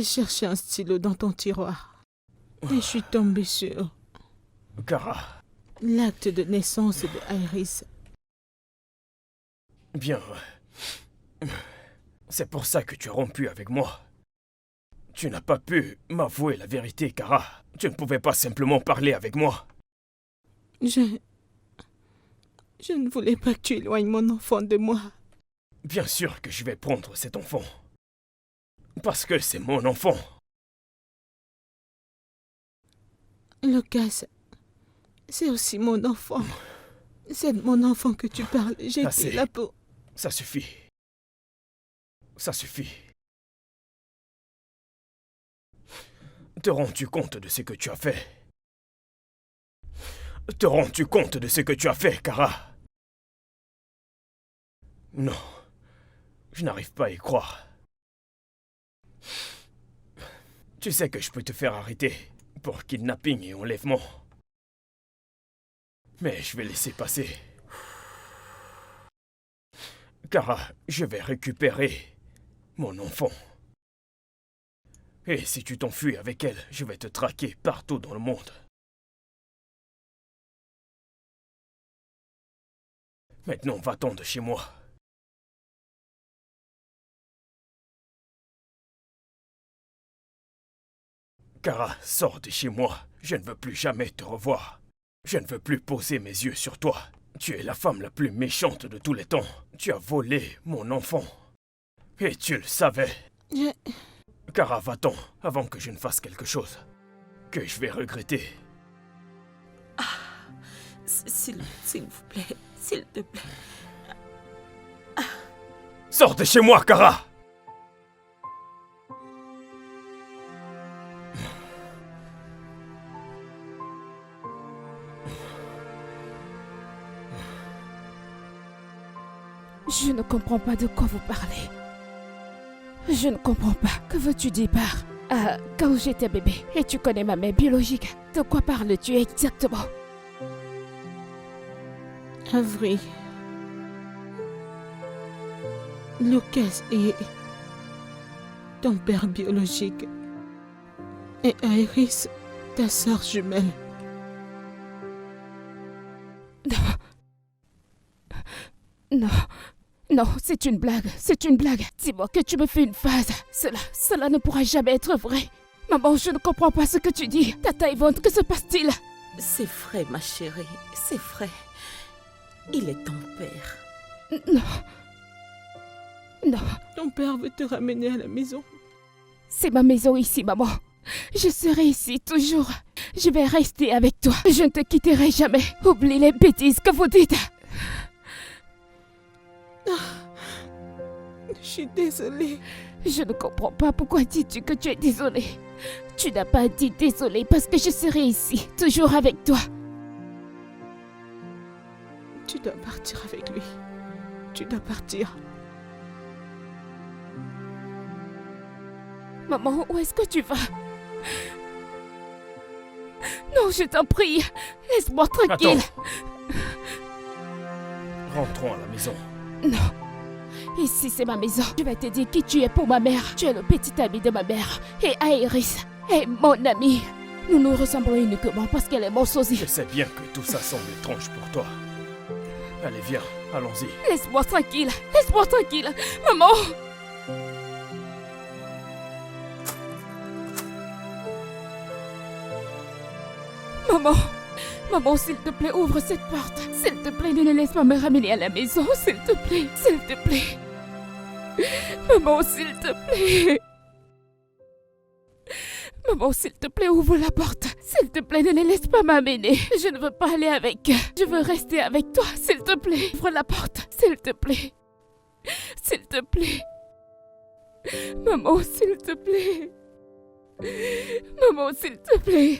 cherché un stylo dans ton tiroir. Et je suis tombée sur Kara. l'acte de naissance de Iris. Bien. C'est pour ça que tu as rompu avec moi. Tu n'as pas pu m'avouer la vérité, Kara. Tu ne pouvais pas simplement parler avec moi. Je ne voulais pas que tu éloignes mon enfant de moi. Bien sûr que je vais prendre cet enfant. Parce que c'est mon enfant. Lucas, c'est aussi mon enfant. C'est de mon enfant que tu parles. J'ai Assez. été là pour... Ça suffit. Ça suffit. Te rends-tu compte de ce que tu as fait? Te rends-tu compte de ce que tu as fait, Kara? Non. Je n'arrive pas à y croire. Tu sais que je peux te faire arrêter pour kidnapping et enlèvement. Mais je vais laisser passer. Kara, je vais récupérer mon enfant. Et si tu t'enfuis avec elle, je vais te traquer partout dans le monde. Maintenant, va-t'en de chez moi. Kara, sors de chez moi. Je ne veux plus jamais te revoir. Je ne veux plus poser mes yeux sur toi. Tu es la femme la plus méchante de tous les temps. Tu as volé mon enfant. Et tu le savais. Kara, va-t'en avant que je ne fasse quelque chose que je vais regretter. S'il vous plaît, s'il te plaît. Sors de chez moi, Kara! Je ne comprends pas de quoi vous parlez. Je ne comprends pas. Que veux-tu dire par... quand j'étais bébé, et tu connais ma mère biologique, de quoi parles-tu exactement? Avery. Lucas est ton père biologique. Et Iris, ta sœur jumelle. Non, non, c'est une blague, c'est une blague. Dis-moi que tu me fais une phase. Cela ne pourra jamais être vrai. Maman, je ne comprends pas ce que tu dis. Tata Yvonne, que se passe-t-il? C'est vrai, ma chérie, c'est vrai. Il est ton père. Non. Non, Ton père veut te ramener à la maison. c'est ma maison ici, maman. Je serai ici toujours. Je vais rester avec toi. Je ne te quitterai jamais. Oublie les bêtises que vous dites. Je suis désolée. Je ne comprends pas pourquoi dis-tu que tu es désolée. Tu n'as pas dit désolée parce que je serai ici, toujours avec toi. Tu dois partir avec lui. Tu dois partir. Maman, où est-ce que tu vas? Non, je t'en prie. Laisse-moi tranquille. Attends. Rentrons à la maison. Non. Ici, c'est ma maison. Je vais te dire qui tu es pour ma mère. Tu es le petit ami de ma mère. Et Iris est mon amie. Nous nous ressemblons uniquement parce qu'elle est mon sosie. Je sais bien que tout ça semble étrange pour toi. Allez, viens, allons-y. Laisse-moi tranquille. Laisse-moi tranquille. Maman. Maman. Maman, s'il te plaît, ouvre cette porte. S'il te plaît, ne laisse pas me ramener à la maison. S'il te plaît. S'il te plaît. Maman, s'il te plaît. Maman, s'il te plaît, ouvre la porte. S'il te plaît, ne les laisse pas m'amener. Je ne veux pas aller avec eux. Je veux rester avec toi. S'il te plaît, ouvre la porte. S'il te plaît. S'il te plaît. Maman, s'il te plaît. Maman, s'il te plaît.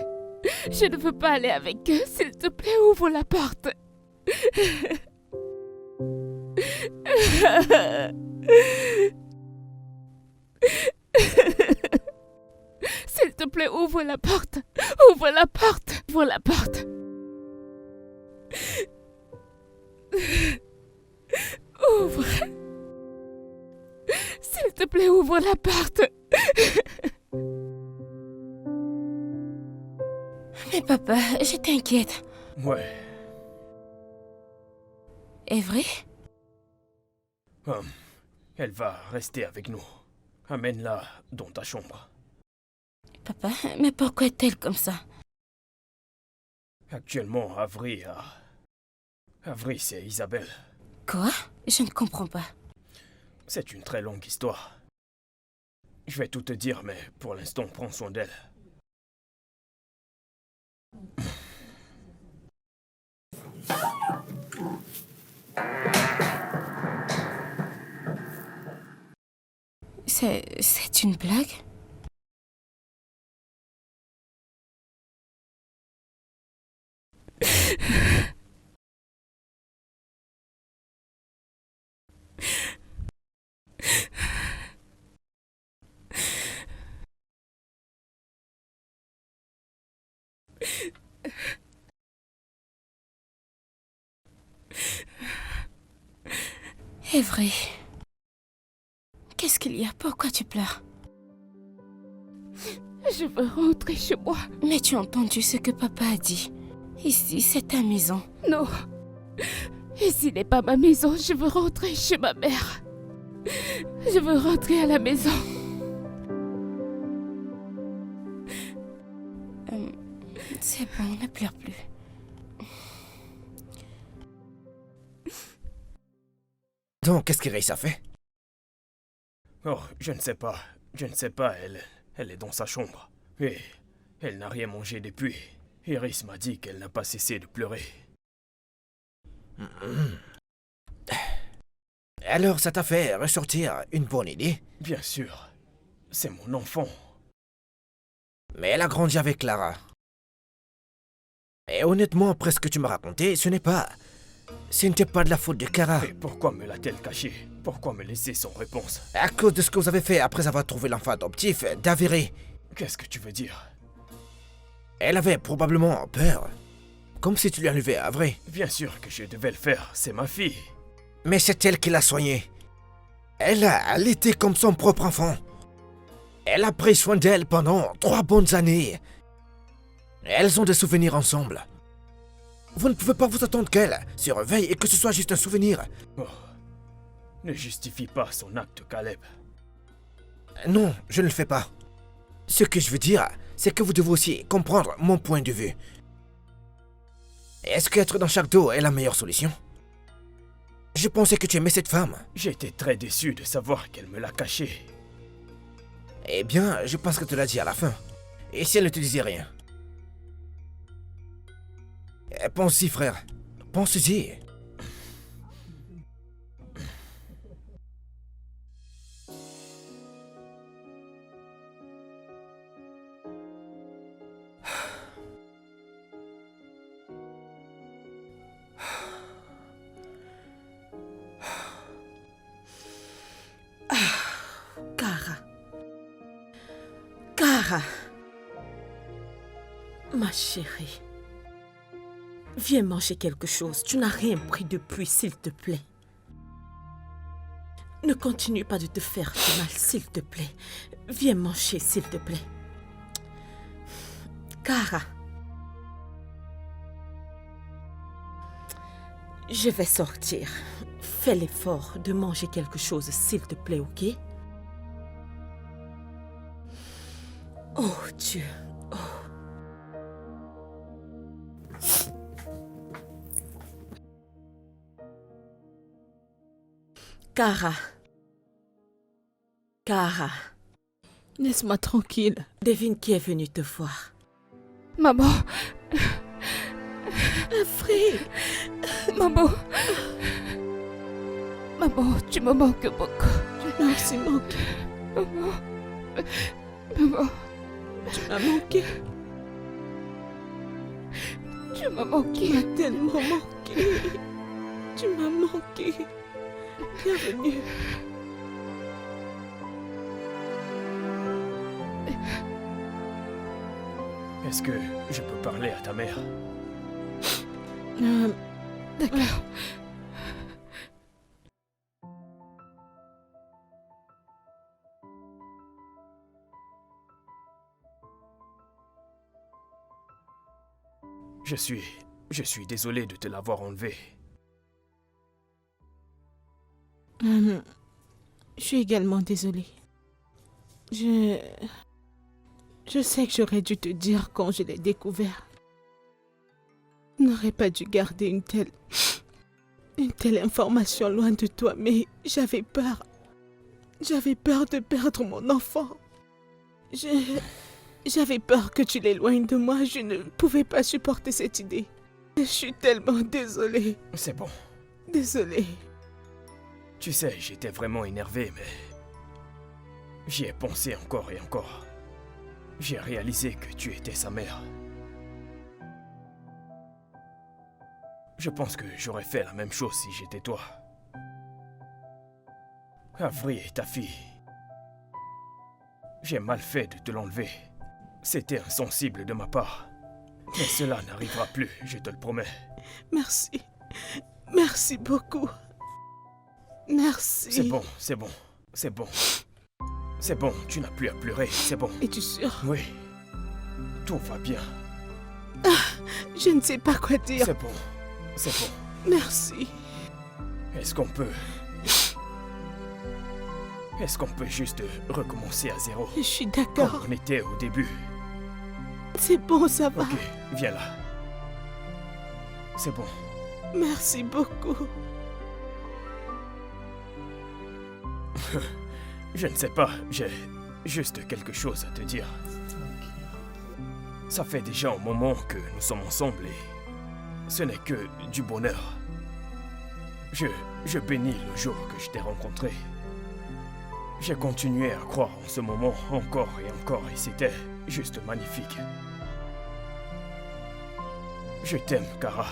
Je ne veux pas aller avec eux. S'il te plaît, ouvre la porte. S'il te plaît, ouvre la porte. Ouvre la porte. Ouvre la porte. Ouvre. S'il te plaît, ouvre la porte. Mais papa, je t'inquiète. Ouais. Est vrai? Elle va rester avec nous. Amène-la dans ta chambre. Papa, mais pourquoi est-elle comme ça? Actuellement, Avery, c'est Isabelle. Quoi? Je ne comprends pas. C'est une très longue histoire. Je vais tout te dire, mais pour l'instant, prends soin d'elle. C'est une blague? Est vrai. Qu'est-ce qu'il y a? Pourquoi tu pleures? Je veux rentrer chez moi. Mais tu as entendu ce que papa a dit. Ici, c'est ta maison. Non. Ici n'est pas ma maison. Je veux rentrer chez ma mère. Je veux rentrer à la maison. C'est bon, ne pleure plus. Donc, qu'est-ce qu'Iris a fait? Oh, je ne sais pas. Je ne sais pas, elle est dans sa chambre. Et elle n'a rien mangé depuis. Iris m'a dit qu'elle n'a pas cessé de pleurer. Alors, ça t'a fait ressortir une bonne idée? Bien sûr. C'est mon enfant. Mais elle a grandi avec Clara. Et honnêtement, après ce que tu m'as raconté, ce n'était pas de la faute de Clara. Et pourquoi me l'a-t-elle caché? Pourquoi me laisser sans réponse? À cause de ce que vous avez fait après avoir trouvé l'enfant adoptif d'Avery. Qu'est-ce que tu veux dire? Elle avait probablement peur. Comme si tu lui enlevais Avery. Bien sûr que je devais le faire, c'est ma fille. Mais c'est elle qui l'a soignée. Elle était comme son propre enfant. Elle a pris soin d'elle pendant 3 bonnes années. Elles ont des souvenirs ensemble. Vous ne pouvez pas vous attendre qu'elle se réveille et que ce soit juste un souvenir. Oh, ne justifie pas son acte, Caleb. Non, je ne le fais pas. Ce que je veux dire, c'est que vous devez aussi comprendre mon point de vue. Est-ce qu'être dans chaque dos est la meilleure solution? Je pensais que tu aimais cette femme. J'ai été très déçu de savoir qu'elle me l'a caché. Eh bien, je pense qu'elle te l'a dit à la fin. Et si elle ne te disait rien? Pense-y, frère. Pense-y. Cara. Ma chérie. Viens manger quelque chose. Tu n'as rien pris depuis, s'il te plaît. Ne continue pas de te faire du mal, s'il te plaît. Viens manger, s'il te plaît. Cara. Je vais sortir. Fais l'effort de manger quelque chose, s'il te plaît, ok? Oh, Dieu. Oh. Cara. Cara. Laisse-moi tranquille. Devine qui est venu te voir. Maman. Avery. Maman. Maman, tu me manques beaucoup. Tu m'as aussi manqué. Maman. Maman. Tu m'as manqué. Tu m'as manqué. Tu m'as tellement manqué. Tu m'as manqué. Bienvenue. Est-ce que je peux parler à ta mère? D'accord. Je suis désolé de te l'avoir enlevé. Je suis également désolée. Je sais que j'aurais dû te dire quand je l'ai découvert. Je n'aurais pas dû garder une telle information loin de toi, mais j'avais peur. J'avais peur de perdre mon enfant. J'avais peur que tu l'éloignes de moi. Je ne pouvais pas supporter cette idée. Je suis tellement désolée. C'est bon. Désolée. Tu sais, j'étais vraiment énervé, mais... J'y ai pensé encore et encore. J'ai réalisé que tu étais sa mère. Je pense que j'aurais fait la même chose si j'étais toi. Avery est ta fille. J'ai mal fait de te l'enlever. C'était insensible de ma part. Mais cela n'arrivera plus, je te le promets. Merci. Merci beaucoup. Merci. C'est bon, c'est bon, c'est bon. C'est bon, tu n'as plus à pleurer, c'est bon. Es-tu sûr? Oui, tout va bien. Je ne sais pas quoi dire. C'est bon, c'est bon. Merci. Est-ce qu'on peut juste recommencer à zéro? Je suis Comme d'accord. on était au début. C'est bon, ça va. Ok, viens là. C'est bon. Merci beaucoup. Je ne sais pas, j'ai juste quelque chose à te dire. Ça fait déjà un moment que nous sommes ensemble et ce n'est que du bonheur. Je bénis le jour que je t'ai rencontré. J'ai continué à croire en ce moment encore et c'était juste magnifique. Je t'aime, Kara.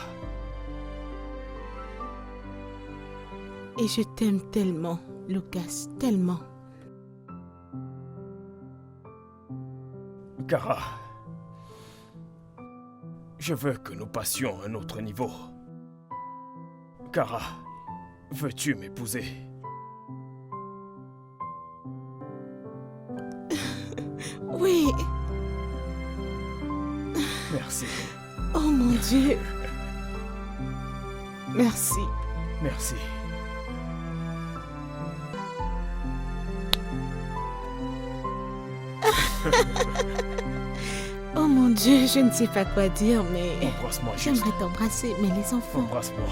Et je t'aime tellement, Lucas, tellement. Kara, je veux que nous passions à un autre niveau. Kara, veux-tu m'épouser? Oui. Merci. Oh mon Dieu. Merci. Merci. Oh mon Dieu, je ne sais pas quoi dire, mais Embrasse-moi juste. j'aimerais t'embrasser, mais les enfants... Embrasse-moi.